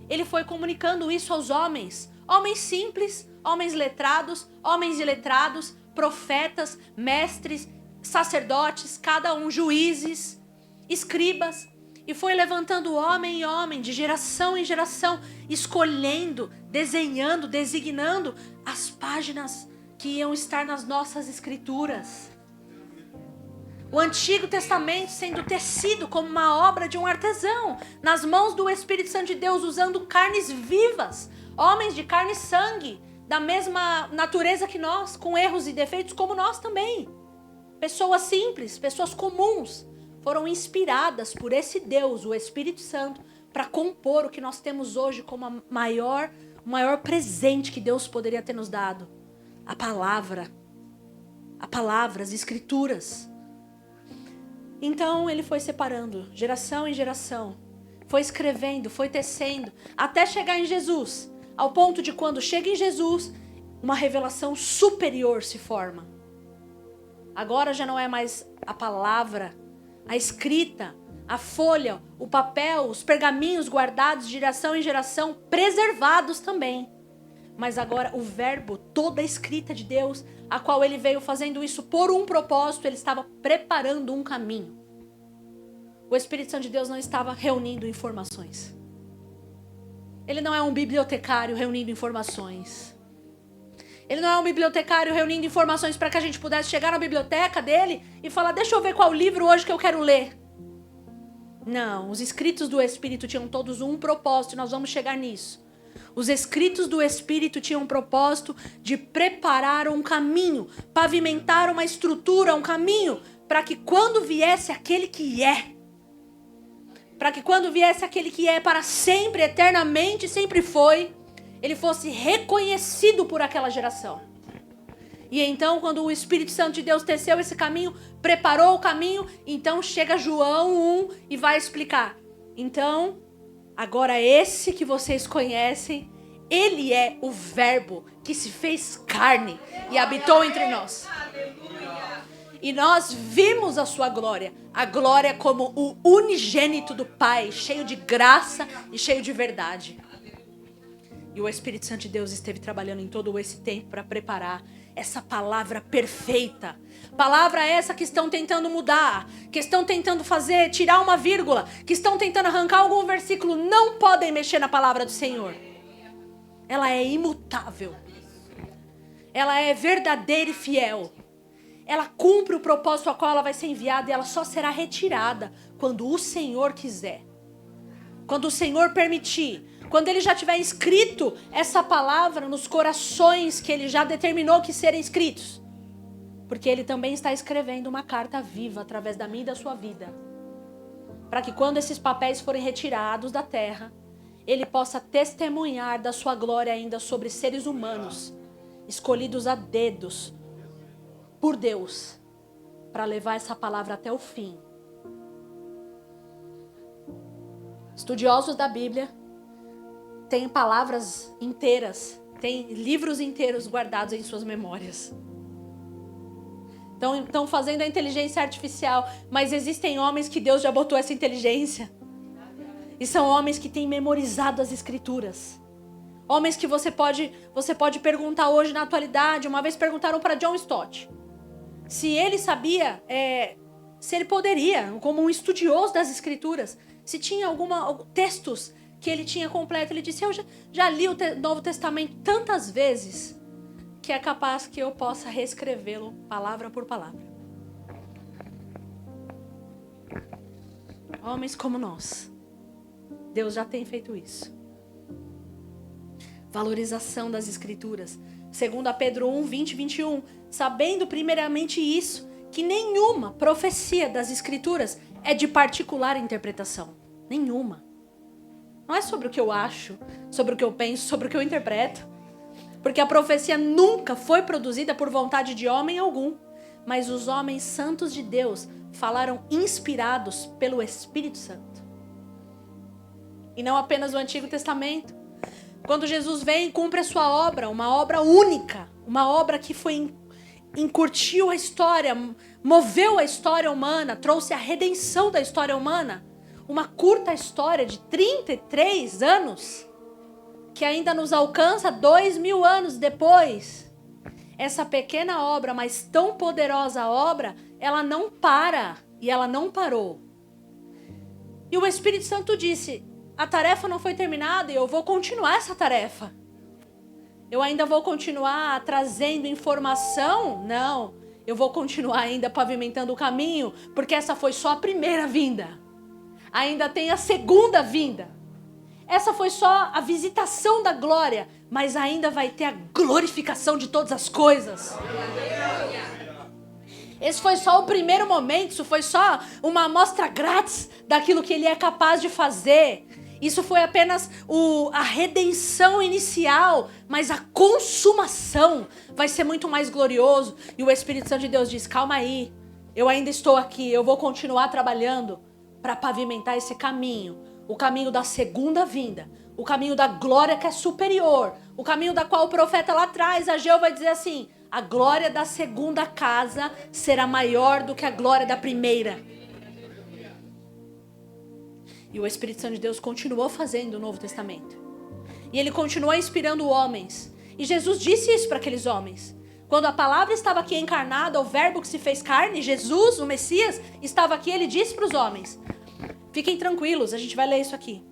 Ele foi comunicando isso aos homens. Homens simples, homens letrados, homens iletrados, profetas, mestres, sacerdotes, cada um juízes, escribas. E foi levantando homem em homem, de geração em geração, escolhendo, desenhando, designando as páginas que iam estar nas nossas escrituras. O Antigo Testamento sendo tecido como uma obra de um artesão, nas mãos do Espírito Santo de Deus, usando carnes vivas, homens de carne e sangue, da mesma natureza que nós, com erros e defeitos como nós também. Pessoas simples, pessoas comuns, foram inspiradas por esse Deus, o Espírito Santo, para compor o que nós temos hoje como o maior presente que Deus poderia ter nos dado. A palavra, as escrituras. Então ele foi separando, geração em geração, foi escrevendo, foi tecendo, até chegar em Jesus, ao ponto de quando chega em Jesus, uma revelação superior se forma. Agora já não é mais a palavra, a escrita, a folha, o papel, os pergaminhos guardados de geração em geração, preservados também. Mas agora o verbo, toda a escrita de Deus, a qual ele veio fazendo isso por um propósito, ele estava preparando um caminho. O Espírito Santo de Deus não estava reunindo informações. Ele não é um bibliotecário reunindo informações. Ele não é um bibliotecário reunindo informações para que a gente pudesse chegar na biblioteca dele e falar, deixa eu ver qual livro hoje que eu quero ler. Não, os escritos do Espírito tinham todos um propósito e nós vamos chegar nisso. Os escritos do Espírito tinham um propósito de preparar um caminho, pavimentar uma estrutura, um caminho, para que quando viesse aquele que é, para sempre, eternamente, sempre foi, ele fosse reconhecido por aquela geração. E então, quando o Espírito Santo de Deus teceu esse caminho, preparou o caminho, então chega João 1 e vai explicar. Então, agora esse que vocês conhecem, ele é o Verbo que se fez carne e habitou entre nós. E nós vimos a sua glória, a glória como o unigênito do Pai, cheio de graça e cheio de verdade. E o Espírito Santo de Deus esteve trabalhando em todo esse tempo para preparar essa palavra perfeita. Palavra essa que estão tentando mudar, que estão tentando fazer, tirar uma vírgula, que estão tentando arrancar algum versículo, não podem mexer na palavra do Senhor. Ela é imutável. Ela é verdadeira e fiel. Ela cumpre o propósito ao qual ela vai ser enviada e ela só será retirada quando o Senhor quiser. Quando o Senhor permitir. Quando ele já tiver escrito essa palavra nos corações que ele já determinou que serem escritos. Porque ele também está escrevendo uma carta viva através da minha e da sua vida. Para que quando esses papéis forem retirados da terra, ele possa testemunhar da sua glória ainda sobre seres humanos, escolhidos a dedos por Deus, para levar essa palavra até o fim. Estudiosos da Bíblia têm palavras inteiras, têm livros inteiros guardados em suas memórias. Estão fazendo a inteligência artificial, mas existem homens que Deus já botou essa inteligência. E são homens que têm memorizado as escrituras. Homens que você pode perguntar hoje na atualidade. Uma vez perguntaram para John Stott se ele sabia, se ele poderia, como um estudioso das escrituras, se tinha textos que ele tinha completo. Ele disse, eu já li o Novo Testamento tantas vezes que é capaz que eu possa reescrevê-lo palavra por palavra. Homens como nós. Deus já tem feito isso. Valorização das escrituras. 2 Pedro 1, 20 e 21. Sabendo primeiramente isso, que nenhuma profecia das escrituras é de particular interpretação. Nenhuma. Não é sobre o que eu acho, sobre o que eu penso, sobre o que eu interpreto. Porque a profecia nunca foi produzida por vontade de homem algum. Mas os homens santos de Deus falaram inspirados pelo Espírito Santo. E não apenas o Antigo Testamento. Quando Jesus vem e cumpre a sua obra, uma obra única, uma obra que encurtiu a história, moveu a história humana, trouxe a redenção da história humana, uma curta história de 33 anos, que ainda nos alcança 2000 anos depois. Essa pequena obra, mas tão poderosa obra, ela não para, e ela não parou. E o Espírito Santo disse, a tarefa não foi terminada e eu vou continuar essa tarefa. Eu ainda vou continuar trazendo informação? Não. eu vou continuar ainda pavimentando o caminho, porque essa foi só a primeira vinda. Ainda tem a segunda vinda. Essa foi só a visitação da glória, mas ainda vai ter a glorificação de todas as coisas. Esse foi só o primeiro momento, isso foi só uma amostra grátis daquilo que ele é capaz de fazer. Isso foi apenas a redenção inicial, mas a consumação vai ser muito mais glorioso. E o Espírito Santo de Deus diz, calma aí, eu ainda estou aqui, eu vou continuar trabalhando para pavimentar esse caminho. O caminho da segunda vinda, o caminho da glória que é superior, o caminho da qual o profeta lá atrás, Ageu, vai dizer assim, a glória da segunda casa será maior do que a glória da primeira. E o Espírito Santo de Deus continuou fazendo o Novo Testamento. E ele continuou inspirando homens. E Jesus disse isso para aqueles homens. Quando a palavra estava aqui encarnada, o verbo que se fez carne, Jesus, o Messias, estava aqui, ele disse para os homens, fiquem tranquilos, a gente vai ler isso aqui.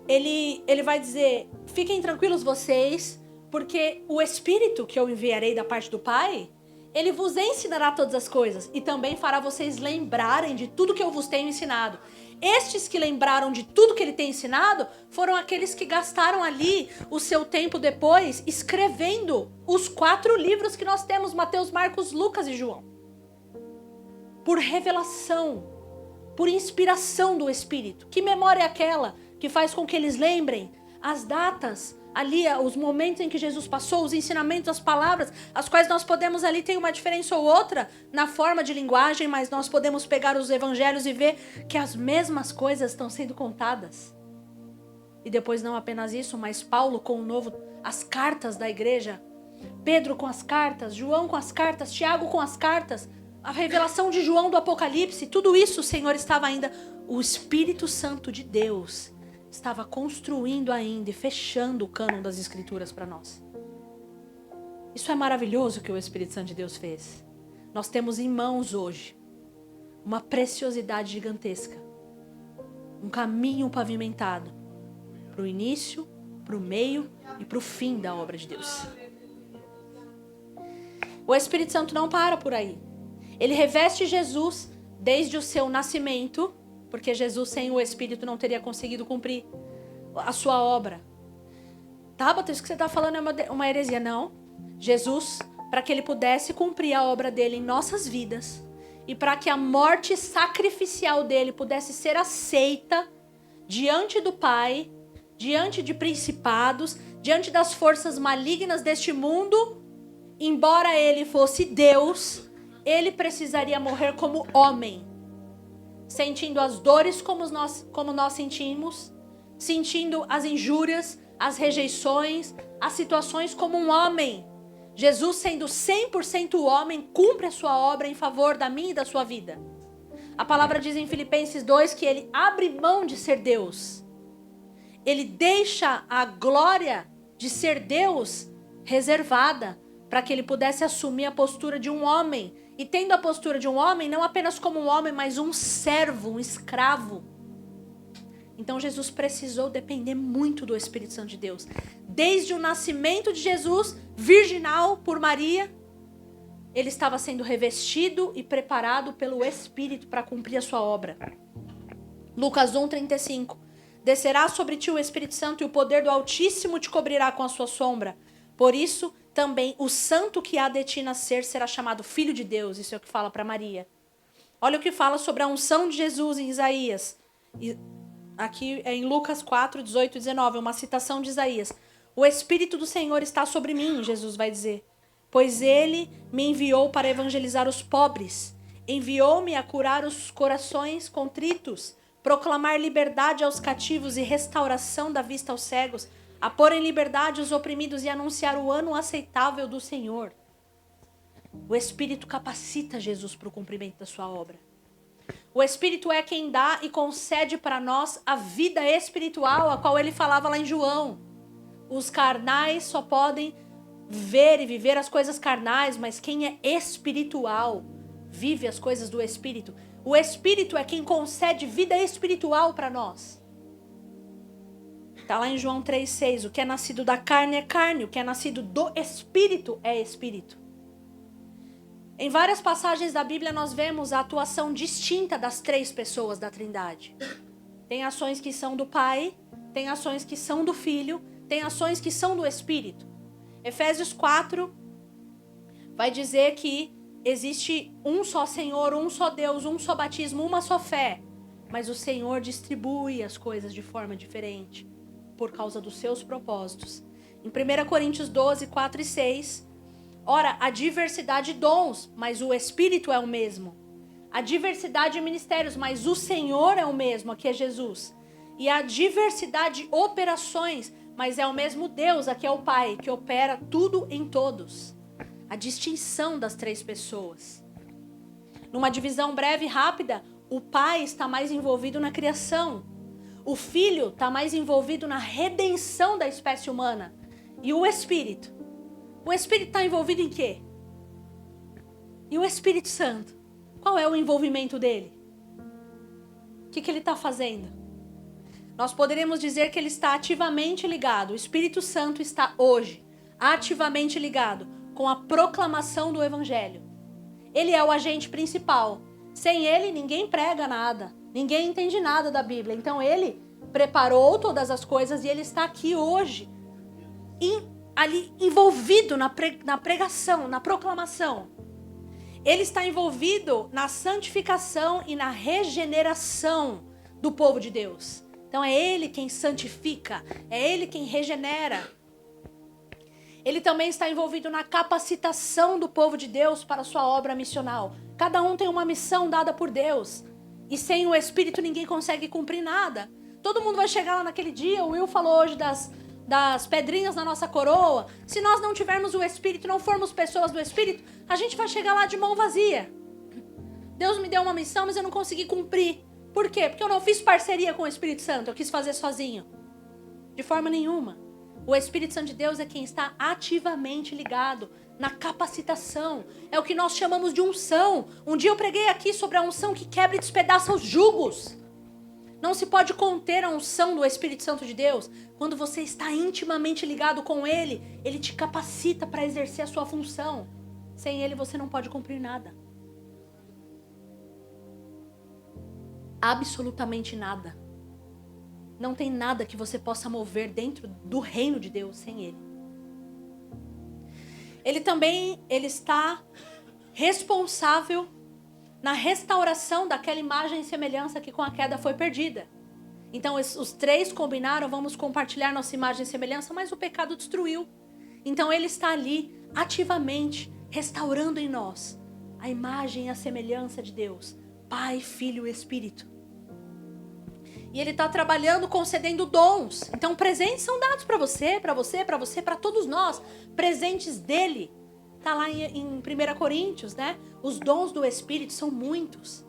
Ele vai dizer, fiquem tranquilos vocês, porque o Espírito que eu enviarei da parte do Pai, ele vos ensinará todas as coisas e também fará vocês lembrarem de tudo que eu vos tenho ensinado. Estes que lembraram de tudo que ele tem ensinado foram aqueles que gastaram ali o seu tempo depois escrevendo os 4 livros que nós temos, Mateus, Marcos, Lucas e João. Por revelação, por inspiração do Espírito. Que memória é aquela que faz com que eles lembrem as datas, ali os momentos em que Jesus passou, os ensinamentos, as palavras, as quais nós podemos ali ter uma diferença ou outra na forma de linguagem, mas nós podemos pegar os evangelhos e ver que as mesmas coisas estão sendo contadas. E depois não apenas isso, mas Paulo com as cartas da igreja, Pedro com as cartas, João com as cartas, Tiago com as cartas, a revelação de João do Apocalipse, tudo isso o Senhor estava ainda, o Espírito Santo de Deus estava construindo ainda e fechando o cânon das Escrituras para nós. Isso é maravilhoso que o Espírito Santo de Deus fez. Nós temos em mãos hoje uma preciosidade gigantesca. Um caminho pavimentado para o início, para o meio e para o fim da obra de Deus. O Espírito Santo não para por aí. Ele reveste Jesus desde o seu nascimento, porque Jesus sem o Espírito não teria conseguido cumprir a sua obra. Tabata, isso que você está falando é uma heresia. Não. Jesus, para que ele pudesse cumprir a obra dele em nossas vidas, e para que a morte sacrificial dele pudesse ser aceita diante do Pai, diante de principados, diante das forças malignas deste mundo, embora ele fosse Deus, ele precisaria morrer como homem, sentindo as dores como nós sentimos, sentindo as injúrias, as rejeições, as situações como um homem. Jesus, sendo 100% homem, cumpre a sua obra em favor da minha e da sua vida. A palavra diz em Filipenses 2 que ele abre mão de ser Deus. Ele deixa a glória de ser Deus reservada para que ele pudesse assumir a postura de um homem. E tendo a postura de um homem, não apenas como um homem, mas um servo, um escravo. Então Jesus precisou depender muito do Espírito Santo de Deus. Desde o nascimento de Jesus, virginal por Maria, ele estava sendo revestido e preparado pelo Espírito para cumprir a sua obra. Lucas 1:35. Descerá sobre ti o Espírito Santo e o poder do Altíssimo te cobrirá com a sua sombra. Por isso, também o santo que há de ti nascer será chamado Filho de Deus. Isso é o que fala para Maria. Olha o que fala sobre a unção de Jesus em Isaías. Aqui é em Lucas 4:18 e 19, uma citação de Isaías. O Espírito do Senhor está sobre mim, Jesus vai dizer, pois ele me enviou para evangelizar os pobres, enviou-me a curar os corações contritos, proclamar liberdade aos cativos e restauração da vista aos cegos, a pôr em liberdade os oprimidos e anunciar o ano aceitável do Senhor. O Espírito capacita Jesus para o cumprimento da sua obra. O Espírito é quem dá e concede para nós a vida espiritual, a qual ele falava lá em João. Os carnais só podem ver e viver as coisas carnais, mas quem é espiritual vive as coisas do Espírito. O Espírito é quem concede vida espiritual para nós. Está lá em João 3,6. O que é nascido da carne é carne, o que é nascido do Espírito é Espírito. Em várias passagens da Bíblia nós vemos a atuação distinta das 3 pessoas da Trindade. Tem ações que são do Pai, tem ações que são do Filho, tem ações que são do Espírito. Efésios 4 vai dizer que existe um só Senhor, um só Deus, um só batismo, uma só fé. Mas o Senhor distribui as coisas de forma diferente, por causa dos seus propósitos. Em 1 Coríntios 12, 4 e 6, ora, a diversidade de dons, mas o Espírito é o mesmo. A diversidade de ministérios, mas o Senhor é o mesmo, aqui é Jesus. E a diversidade de operações, mas é o mesmo Deus, aqui é o Pai, que opera tudo em todos. A distinção das 3 pessoas. Numa divisão breve e rápida, o Pai está mais envolvido na criação. O Filho está mais envolvido na redenção da espécie humana. E o Espírito? O Espírito está envolvido em quê? E o Espírito Santo? Qual é o envolvimento dele? O que ele está fazendo? Nós poderíamos dizer que ele está ativamente ligado. O Espírito Santo está hoje ativamente ligado com a proclamação do Evangelho. Ele é o agente principal. Sem ele, ninguém prega nada. Ninguém entende nada da Bíblia. Então, ele preparou todas as coisas e ele está aqui hoje, ali envolvido na pregação, na proclamação. Ele está envolvido na santificação e na regeneração do povo de Deus. Então, é ele quem santifica, é ele quem regenera. Ele também está envolvido na capacitação do povo de Deus para a sua obra missional. Cada um tem uma missão dada por Deus. E sem o Espírito ninguém consegue cumprir nada. Todo mundo vai chegar lá naquele dia. O Will falou hoje das pedrinhas na nossa coroa. Se nós não tivermos o Espírito, não formos pessoas do Espírito, a gente vai chegar lá de mão vazia. Deus me deu uma missão, mas eu não consegui cumprir. Por quê? Porque eu não fiz parceria com o Espírito Santo. Eu quis fazer sozinho. De forma nenhuma. O Espírito Santo de Deus é quem está ativamente ligado na capacitação. É o que nós chamamos de unção. Um dia eu preguei aqui sobre a unção que quebra e despedaça os jugos. Não se pode conter a unção do Espírito Santo de Deus. Quando você está intimamente ligado com Ele, Ele te capacita para exercer a sua função. Sem Ele você não pode cumprir nada. Absolutamente nada. Não tem nada que você possa mover dentro do reino de Deus sem Ele. Ele está responsável na restauração daquela imagem e semelhança que com a queda foi perdida. Então os 3 combinaram, vamos compartilhar nossa imagem e semelhança, mas o pecado destruiu. Então ele está ali ativamente restaurando em nós a imagem e a semelhança de Deus, Pai, Filho e Espírito. E ele está trabalhando, concedendo dons. Então presentes são dados para você, para todos nós. Presentes dele. Está lá em 1 Coríntios, né? Os dons do Espírito são muitos.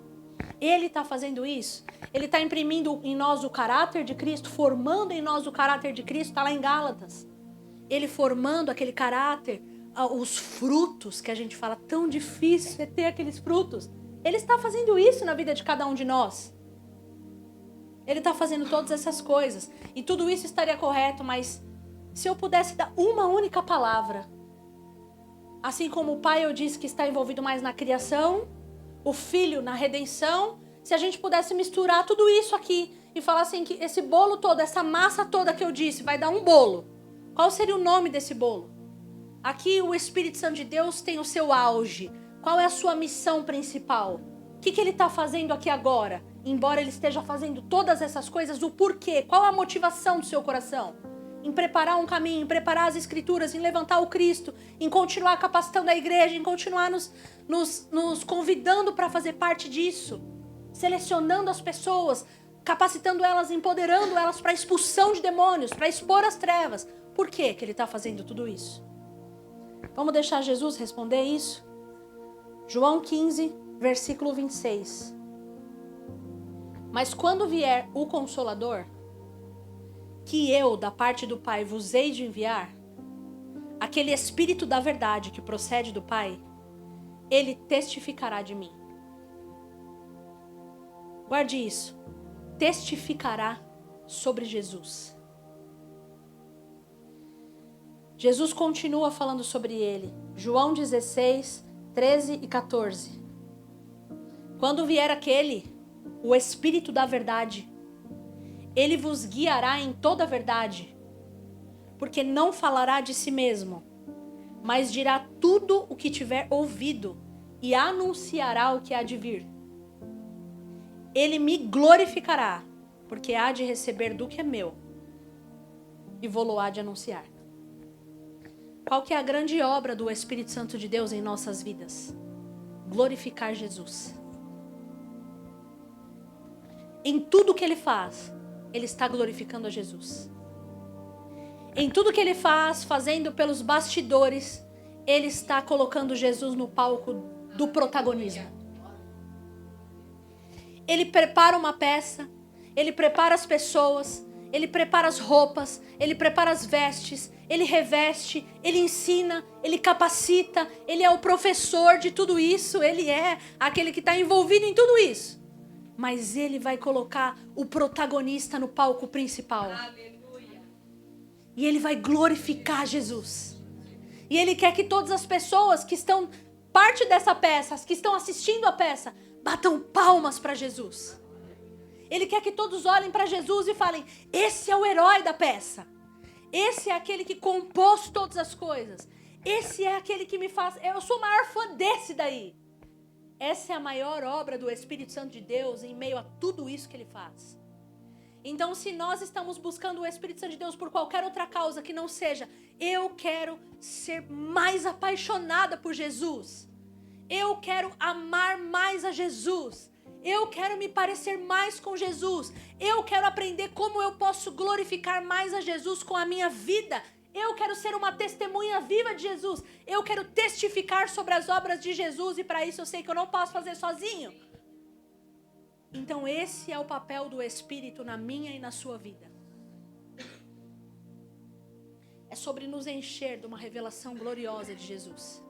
Ele está fazendo isso. Ele está imprimindo em nós o caráter de Cristo, formando em nós o caráter de Cristo. Está lá em Gálatas. Ele formando aquele caráter, os frutos que a gente fala, tão difícil é ter aqueles frutos. Ele está fazendo isso na vida de cada um de nós. Ele está fazendo todas essas coisas. E tudo isso estaria correto, mas se eu pudesse dar uma única palavra, assim como o Pai eu disse que está envolvido mais na criação, o Filho na redenção, se a gente pudesse misturar tudo isso aqui e falar assim que esse bolo todo, essa massa toda que eu disse, vai dar um bolo. Qual seria o nome desse bolo? Aqui o Espírito Santo de Deus tem o seu auge. Qual é a sua missão principal? O que ele está fazendo aqui agora? Embora ele esteja fazendo todas essas coisas, o porquê? Qual a motivação do seu coração? Em preparar um caminho, em preparar as escrituras, em levantar o Cristo, em continuar capacitando a igreja, em continuar nos convidando para fazer parte disso, selecionando as pessoas, capacitando elas, empoderando elas para a expulsão de demônios, para expor as trevas. Por que ele está fazendo tudo isso? Vamos deixar Jesus responder isso? João 15, versículo 26. Mas quando vier o Consolador, que eu, da parte do Pai, vos hei de enviar, aquele Espírito da verdade que procede do Pai, ele testificará de mim. Guarde isso. Testificará sobre Jesus. Jesus continua falando sobre ele. João 16, 13 e 14. Quando vier aquele, o Espírito da verdade, ele vos guiará em toda a verdade, porque não falará de si mesmo, mas dirá tudo o que tiver ouvido e anunciará o que há de vir. Ele me glorificará, porque há de receber do que é meu e vou-lo há de anunciar. Qual que é a grande obra do Espírito Santo de Deus em nossas vidas? Glorificar Jesus. Em tudo que ele faz, ele está glorificando a Jesus. Em tudo que ele faz, fazendo pelos bastidores, ele está colocando Jesus no palco do protagonismo. Ele prepara uma peça, ele prepara as pessoas, ele prepara as roupas, ele prepara as vestes, ele reveste, ele ensina, ele capacita, ele é o professor de tudo isso, ele é aquele que está envolvido em tudo isso. Mas ele vai colocar o protagonista no palco principal. Aleluia. E ele vai glorificar Jesus. E ele quer que todas as pessoas que estão parte dessa peça, as que estão assistindo a peça, batam palmas para Jesus. Ele quer que todos olhem para Jesus e falem: esse é o herói da peça. Esse é aquele que compôs todas as coisas. Esse é aquele que me faz... Eu sou o maior fã desse daí. Essa é a maior obra do Espírito Santo de Deus em meio a tudo isso que ele faz. Então, se nós estamos buscando o Espírito Santo de Deus por qualquer outra causa que não seja, eu quero ser mais apaixonada por Jesus. Eu quero amar mais a Jesus. Eu quero me parecer mais com Jesus. Eu quero aprender como eu posso glorificar mais a Jesus com a minha vida. Eu quero ser uma testemunha viva de Jesus. Eu quero testificar sobre as obras de Jesus e para isso eu sei que eu não posso fazer sozinho. Então esse é o papel do Espírito na minha e na sua vida. É sobre nos encher de uma revelação gloriosa de Jesus.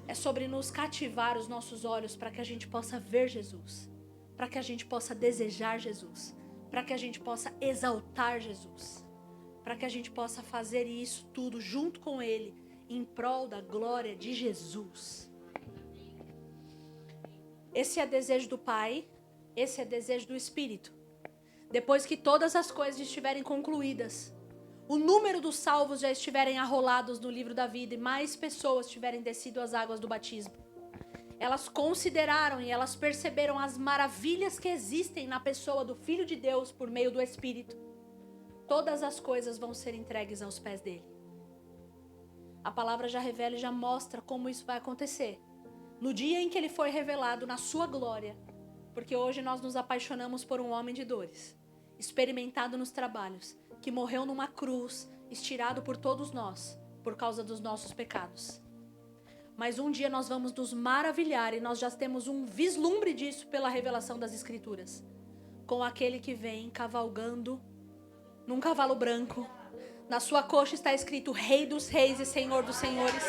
É sobre nos cativar os nossos olhos para que a gente possa ver Jesus. Para que a gente possa desejar Jesus. Para que a gente possa exaltar Jesus. Para que a gente possa fazer isso tudo junto com Ele, em prol da glória de Jesus. Esse é desejo do Pai, esse é desejo do Espírito. Depois que todas as coisas estiverem concluídas, o número dos salvos já estiverem arrolados no livro da vida e mais pessoas tiverem descido as águas do batismo, elas consideraram e elas perceberam as maravilhas que existem na pessoa do Filho de Deus por meio do Espírito. Todas as coisas vão ser entregues aos pés dele. A palavra já revela e já mostra como isso vai acontecer. No dia em que ele foi revelado na sua glória, porque hoje nós nos apaixonamos por um homem de dores, experimentado nos trabalhos, que morreu numa cruz, estirado por todos nós, por causa dos nossos pecados. Mas um dia nós vamos nos maravilhar e nós já temos um vislumbre disso pela revelação das Escrituras. Com aquele que vem cavalgando num cavalo branco. Na sua coxa está escrito Rei dos Reis e Senhor dos Senhores.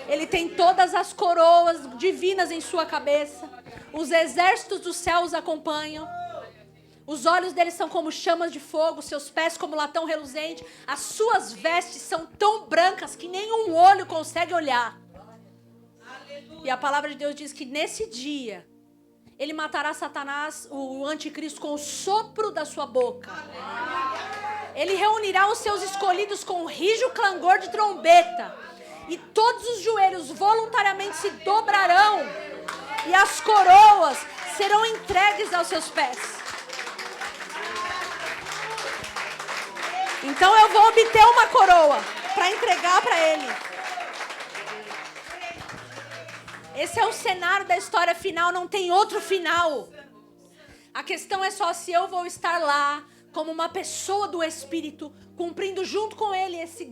Ele tem todas as coroas divinas em sua cabeça. Os exércitos dos céus acompanham. Os olhos dele são como chamas de fogo, seus pés como latão reluzente. As suas vestes são tão brancas que nenhum olho consegue olhar. E a palavra de Deus diz que nesse dia ele matará Satanás, o anticristo, com o sopro da sua boca. Ele reunirá os seus escolhidos com um rijo clangor de trombeta. E todos os joelhos voluntariamente se dobrarão. E as coroas serão entregues aos seus pés. Então eu vou obter uma coroa para entregar para ele. Esse é o cenário da história final, não tem outro final. A questão é só se eu vou estar lá como uma pessoa do Espírito, cumprindo junto com ele essa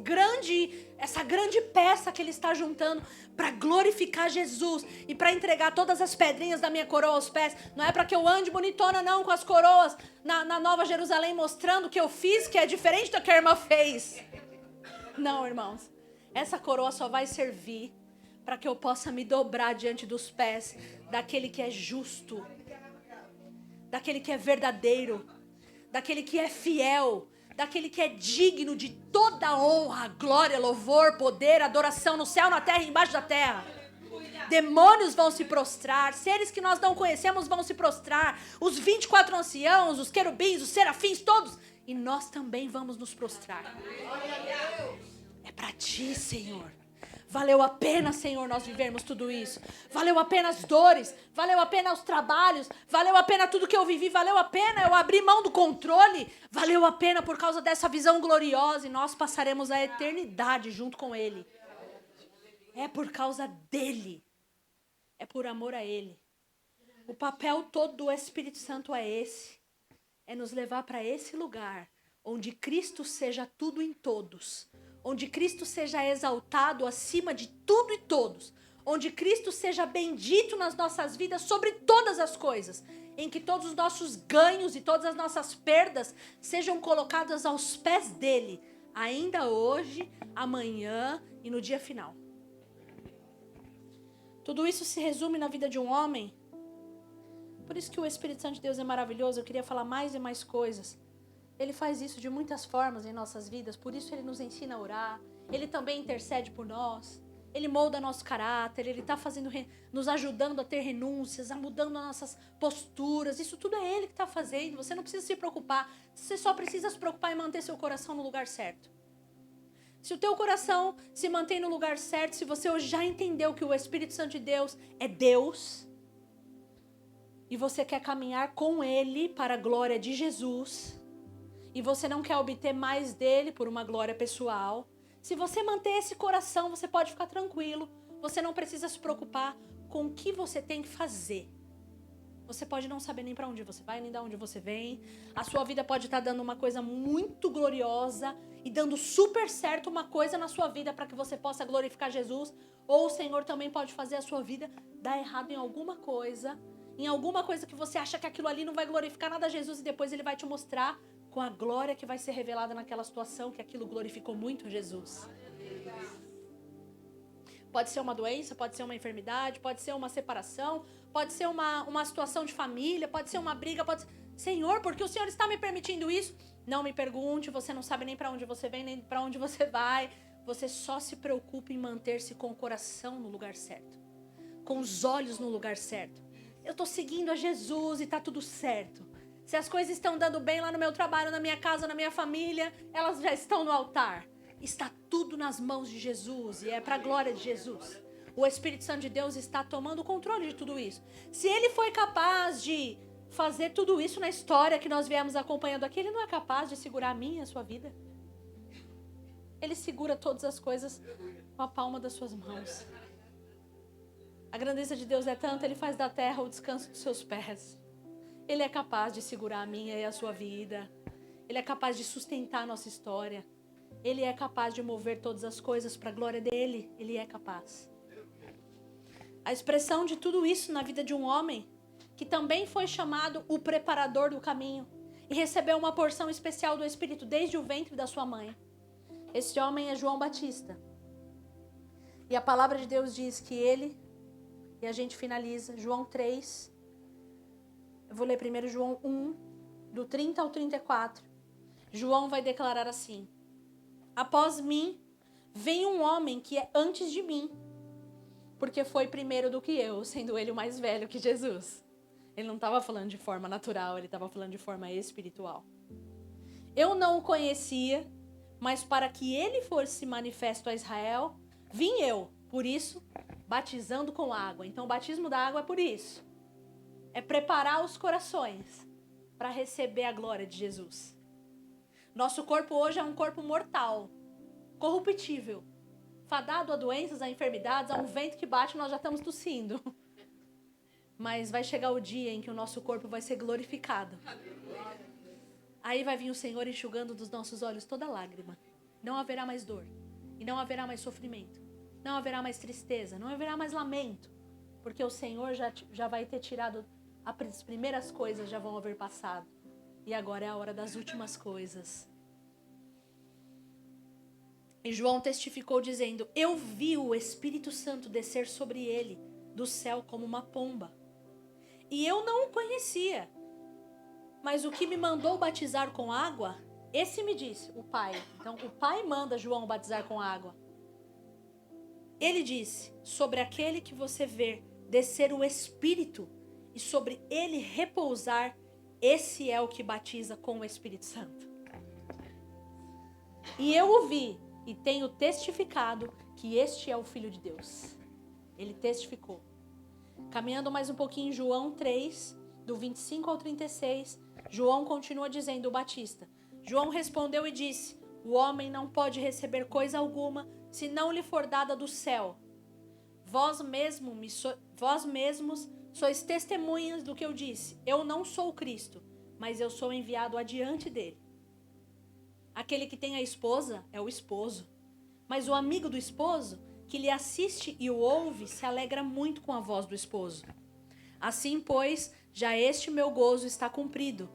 grande peça que ele está juntando para glorificar Jesus e para entregar todas as pedrinhas da minha coroa aos pés. Não é para que eu ande bonitona não com as coroas na Nova Jerusalém mostrando o que eu fiz, que é diferente do que a irmã fez. Não, irmãos. Essa coroa só vai servir para que eu possa me dobrar diante dos pés daquele que é justo, daquele que é verdadeiro, daquele que é fiel, daquele que é digno de toda honra, glória, louvor, poder, adoração no céu, na terra e embaixo da terra. Demônios vão se prostrar, seres que nós não conhecemos vão se prostrar, os 24 anciãos, os querubins, os serafins, todos, e nós também vamos nos prostrar. É para ti, Senhor. Valeu a pena, Senhor, nós vivermos tudo isso. Valeu a pena as dores, valeu a pena os trabalhos, valeu a pena tudo que eu vivi, valeu a pena eu abrir mão do controle, valeu a pena por causa dessa visão gloriosa e nós passaremos a eternidade junto com Ele. É por causa dEle. É por amor a Ele. O papel todo do Espírito Santo é esse. É nos levar para esse lugar onde Cristo seja tudo em todos. Onde Cristo seja exaltado acima de tudo e todos. Onde Cristo seja bendito nas nossas vidas sobre todas as coisas. Em que todos os nossos ganhos e todas as nossas perdas sejam colocadas aos pés dele. Ainda hoje, amanhã e no dia final. Tudo isso se resume na vida de um homem. Por isso que o Espírito Santo de Deus é maravilhoso. Eu queria falar mais e mais coisas. Ele faz isso de muitas formas em nossas vidas. Por isso ele nos ensina a orar. Ele também intercede por nós. Ele molda nosso caráter. Ele está nos ajudando a ter renúncias, a mudando as nossas posturas. Isso tudo é ele que está fazendo. Você não precisa se preocupar. Você só precisa se preocupar em manter seu coração no lugar certo. Se o teu coração se mantém no lugar certo, se você hoje já entendeu que o Espírito Santo de Deus é Deus, e você quer caminhar com Ele para a glória de Jesus, e você não quer obter mais dele por uma glória pessoal, se você manter esse coração, você pode ficar tranquilo. Você não precisa se preocupar com o que você tem que fazer. Você pode não saber nem para onde você vai, nem de onde você vem. A sua vida pode estar dando uma coisa muito gloriosa e dando super certo uma coisa na sua vida para que você possa glorificar Jesus. Ou o Senhor também pode fazer a sua vida dar errado em alguma coisa que você acha que aquilo ali não vai glorificar nada a Jesus e depois Ele vai te mostrar com a glória que vai ser revelada naquela situação que aquilo glorificou muito a Jesus. Pode ser uma doença, pode ser uma enfermidade, pode ser uma separação, pode ser uma situação de família, pode ser uma briga, pode ser... Senhor, por que o Senhor está me permitindo isso? Não me pergunte, você não sabe nem para onde você vem, nem para onde você vai. Você só se preocupa em manter-se com o coração no lugar certo, com os olhos no lugar certo. Eu estou seguindo a Jesus e está tudo certo. Se as coisas estão dando bem lá no meu trabalho, na minha casa, na minha família, elas já estão no altar. Está tudo nas mãos de Jesus e é para a glória de Jesus. O Espírito Santo de Deus está tomando o controle de tudo isso. Se Ele foi capaz de fazer tudo isso na história que nós viemos acompanhando aqui, Ele não é capaz de segurar a minha e a sua vida? Ele segura todas as coisas com a palma das suas mãos. A grandeza de Deus é tanta, Ele faz da terra o descanso dos seus pés. Ele é capaz de segurar a minha e a sua vida. Ele é capaz de sustentar a nossa história. Ele é capaz de mover todas as coisas para a glória dele. Ele é capaz. A expressão de tudo isso na vida de um homem, que também foi chamado o preparador do caminho, e recebeu uma porção especial do Espírito desde o ventre da sua mãe. Esse homem é João Batista. E a palavra de Deus diz que ele, e a gente finaliza, João 3, eu vou ler primeiro João 1, do 30 ao 34. João vai declarar assim: após mim, vem um homem que é antes de mim, porque foi primeiro do que eu, sendo ele o mais velho que Jesus. Ele não estava falando de forma natural, ele estava falando de forma espiritual. Eu não o conhecia, mas para que ele fosse manifesto a Israel, vim eu, por isso, batizando com água. Então o batismo da água é por isso. É preparar os corações para receber a glória de Jesus. Nosso corpo hoje é um corpo mortal, corruptível, fadado a doenças, a enfermidades, a um vento que bate e nós já estamos tossindo. Mas vai chegar o dia em que o nosso corpo vai ser glorificado. Aí vai vir o Senhor enxugando dos nossos olhos toda lágrima. Não haverá mais dor. E não haverá mais sofrimento. Não haverá mais tristeza. Não haverá mais lamento. Porque o Senhor já vai ter tirado... As primeiras coisas já vão haver passado. E agora é a hora das últimas coisas. E João testificou dizendo: eu vi o Espírito Santo descer sobre ele do céu como uma pomba. E eu não o conhecia. Mas o que me mandou batizar com água, esse me disse, o Pai. Então o Pai manda João batizar com água. Ele disse, sobre aquele que você vê descer o Espírito e sobre ele repousar, esse é o que batiza com o Espírito Santo. E eu ouvi e tenho testificado que este é o Filho de Deus. Ele testificou. Caminhando mais um pouquinho em João 3, do 25 ao 36, João continua dizendo, o Batista. João respondeu e disse, o homem não pode receber coisa alguma, se não lhe for dada do céu. Vós mesmos sois testemunhas do que eu disse. Eu não sou o Cristo, mas eu sou enviado adiante dele. Aquele que tem a esposa é o esposo, mas o amigo do esposo, que lhe assiste e o ouve, se alegra muito com a voz do esposo. Assim, pois, já este meu gozo está cumprido.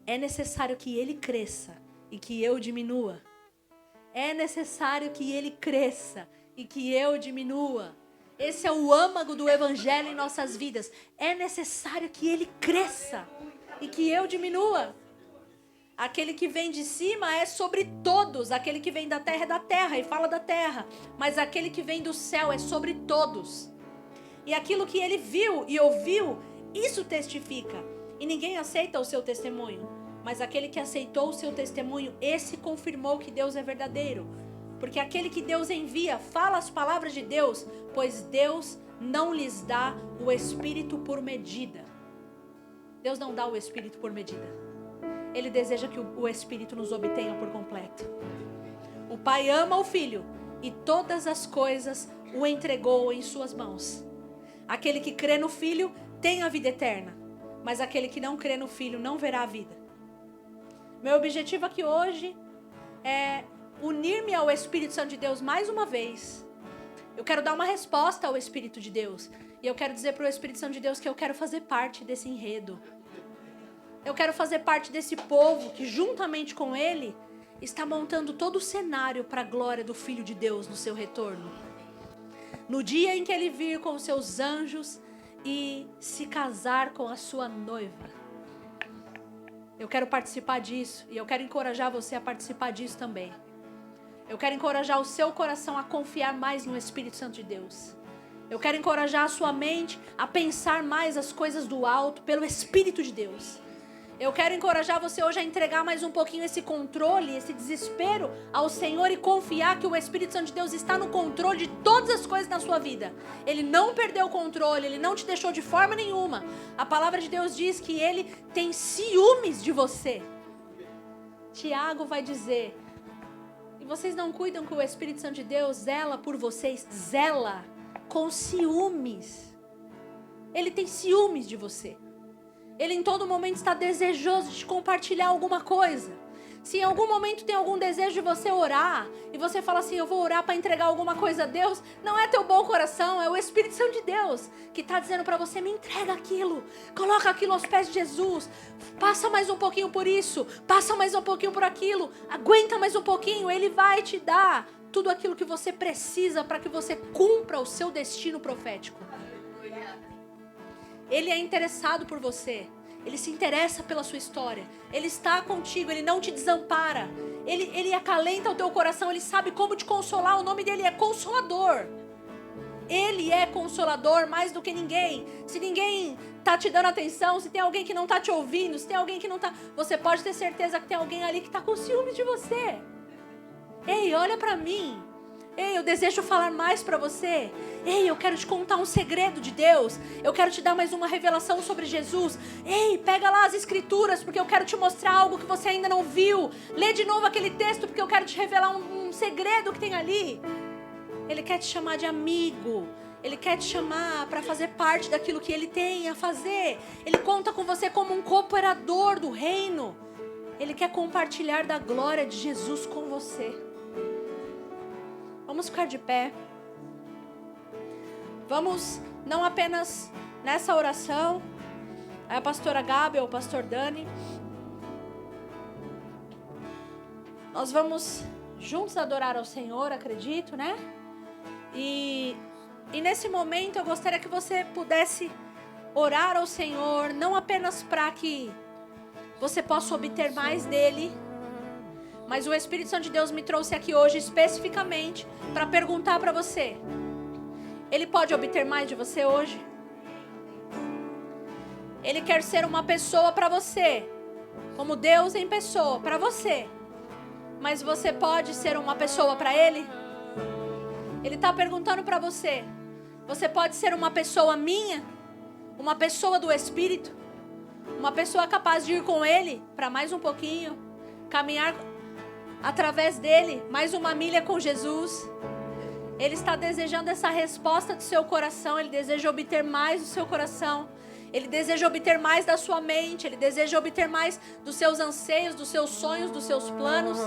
É necessário que ele cresça e que eu diminua. É necessário que ele cresça e que eu diminua. Esse é o âmago do evangelho em nossas vidas. É necessário que ele cresça e que eu diminua. Aquele que vem de cima é sobre todos. Aquele que vem da terra é da terra e fala da terra. Mas aquele que vem do céu é sobre todos. E aquilo que ele viu e ouviu, isso testifica. E ninguém aceita o seu testemunho. Mas aquele que aceitou o seu testemunho, esse confirmou que Deus é verdadeiro. Porque aquele que Deus envia fala as palavras de Deus, pois Deus não lhes dá o Espírito por medida. Deus não dá o Espírito por medida. Ele deseja que o Espírito nos obtenha por completo. O Pai ama o Filho e todas as coisas o entregou em suas mãos. Aquele que crê no Filho tem a vida eterna, mas aquele que não crê no Filho não verá a vida. Meu objetivo aqui hoje é unir-me ao Espírito Santo de Deus mais uma vez. Eu quero dar uma resposta ao Espírito de Deus. E eu quero dizer para o Espírito Santo de Deus que eu quero fazer parte desse enredo. Eu quero fazer parte desse povo que, juntamente com ele, está montando todo o cenário para a glória do Filho de Deus no seu retorno. No dia em que ele vir com os seus anjos e se casar com a sua noiva. Eu quero participar disso e eu quero encorajar você a participar disso também. Eu quero encorajar o seu coração a confiar mais no Espírito Santo de Deus. Eu quero encorajar a sua mente a pensar mais as coisas do alto pelo Espírito de Deus. Eu quero encorajar você hoje a entregar mais um pouquinho esse controle, esse desespero ao Senhor e confiar que o Espírito Santo de Deus está no controle de todas as coisas na sua vida. Ele não perdeu o controle, ele não te deixou de forma nenhuma. A palavra de Deus diz que ele tem ciúmes de você. Tiago vai dizer, e vocês não cuidam que o Espírito Santo de Deus zela por vocês? Zela com ciúmes. Ele tem ciúmes de você. Ele em todo momento está desejoso de compartilhar alguma coisa. Se em algum momento tem algum desejo de você orar, e você fala assim, eu vou orar para entregar alguma coisa a Deus, não é teu bom coração, é o Espírito Santo de Deus que está dizendo para você, me entrega aquilo, coloca aquilo aos pés de Jesus, passa mais um pouquinho por isso, passa mais um pouquinho por aquilo, aguenta mais um pouquinho, Ele vai te dar tudo aquilo que você precisa para que você cumpra o seu destino profético. Ele é interessado por você. Ele se interessa pela sua história. Ele está contigo, ele não te desampara. Ele acalenta o teu coração, ele sabe como te consolar. O nome dele é Consolador. Ele é Consolador mais do que ninguém. Se ninguém está te dando atenção, se tem alguém que não está te ouvindo, se tem alguém que não está... Você pode ter certeza que tem alguém ali que está com ciúmes de você. Ei, olha para mim. Ei, eu desejo falar mais para você. Ei, eu quero te contar um segredo de Deus. Eu quero te dar mais uma revelação sobre Jesus. Ei, pega lá as escrituras, porque eu quero te mostrar algo que você ainda não viu. Lê de novo aquele texto, porque eu quero te revelar um segredo que tem ali. Ele quer te chamar de amigo. Ele quer te chamar para fazer parte daquilo que Ele tem a fazer. Ele conta com você como um cooperador do reino. Ele quer compartilhar da glória de Jesus com você. Vamos ficar de pé. Vamos, não apenas nessa oração, a pastora Gabi ou o pastor Dani, nós vamos juntos adorar ao Senhor, acredito, né? E nesse momento eu gostaria que você pudesse orar ao Senhor, não apenas para que você possa obter mais dele, Mas o Espírito Santo de Deus me trouxe aqui hoje especificamente para perguntar para você: Ele pode obter mais de você hoje? Ele quer ser uma pessoa para você, como Deus em pessoa, para você. Mas você pode ser uma pessoa para Ele? Ele está perguntando para você: você pode ser uma pessoa minha? Uma pessoa do Espírito? Uma pessoa capaz de ir com Ele para mais um pouquinho? Caminhar através dEle, mais uma milha com Jesus? Ele está desejando essa resposta do seu coração. Ele deseja obter mais do seu coração. Ele deseja obter mais da sua mente. Ele deseja obter mais dos seus anseios, dos seus sonhos, dos seus planos.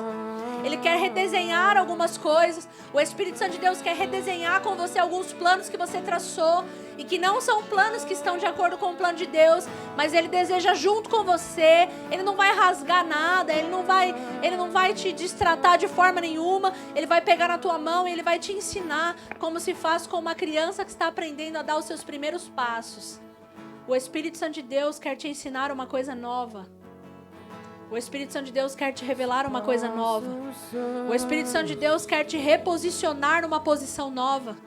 Ele quer redesenhar algumas coisas. O Espírito Santo de Deus quer redesenhar com você alguns planos que você traçou e que não são planos que estão de acordo com o plano de Deus, mas Ele deseja junto com você. Ele não vai rasgar nada, Ele não vai te destratar de forma nenhuma. Ele vai pegar na tua mão e Ele vai te ensinar como se faz com uma criança que está aprendendo a dar os seus primeiros passos. O Espírito Santo de Deus quer te ensinar uma coisa nova. O Espírito Santo de Deus quer te revelar uma coisa nova. O Espírito Santo de Deus quer te reposicionar numa posição nova.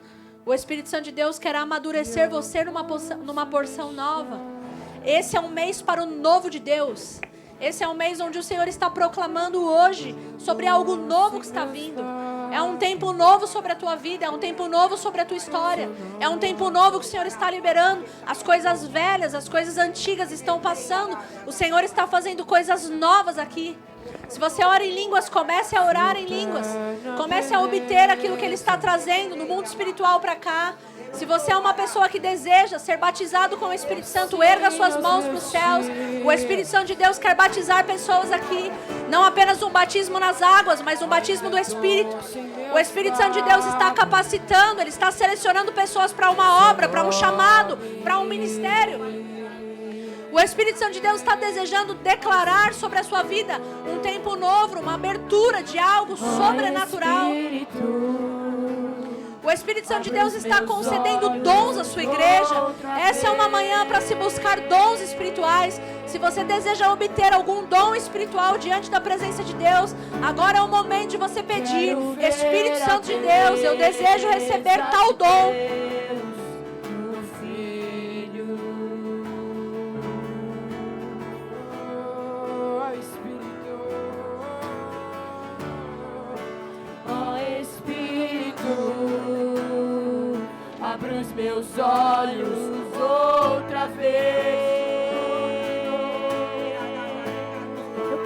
O Espírito Santo de Deus quer amadurecer você numa porção nova. Esse é um mês para o novo de Deus. Esse é um mês onde o Senhor está proclamando hoje sobre algo novo que está vindo. É um tempo novo sobre a tua vida, é um tempo novo sobre a tua história. É um tempo novo que o Senhor está liberando. As coisas velhas, as coisas antigas estão passando. O Senhor está fazendo coisas novas aqui. Se você ora em línguas, comece a orar em línguas. Comece a obter aquilo que Ele está trazendo no mundo espiritual para cá. Se você é uma pessoa que deseja ser batizado com o Espírito Santo, erga suas mãos para os céus. O Espírito Santo de Deus quer batizar pessoas aqui. Não apenas um batismo nas águas, mas um batismo do Espírito. O Espírito Santo de Deus está capacitando, Ele está selecionando pessoas para uma obra, para um chamado, para um ministério. O Espírito Santo de Deus está desejando declarar sobre a sua vida um tempo novo, uma abertura de algo sobrenatural. O Espírito Santo de Deus está concedendo dons à sua igreja. Essa é uma manhã para se buscar dons espirituais. Se você deseja obter algum dom espiritual diante da presença de Deus, agora é o momento de você pedir: Espírito Santo de Deus, eu desejo receber tal dom. Abre os meus olhos outra vez. Eu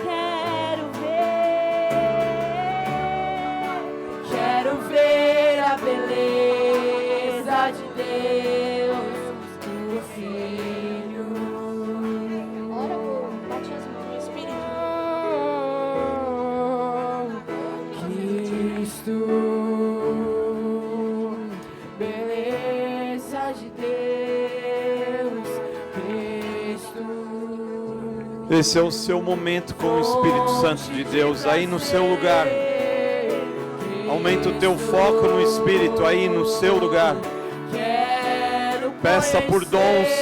quero ver a beleza de Deus, o Filho. Ora por batismo do Espírito. Cristo. Esse é o seu momento com o Espírito Santo de Deus, aí no seu lugar. Aumenta o teu foco no Espírito, aí no seu lugar. Peça por dons.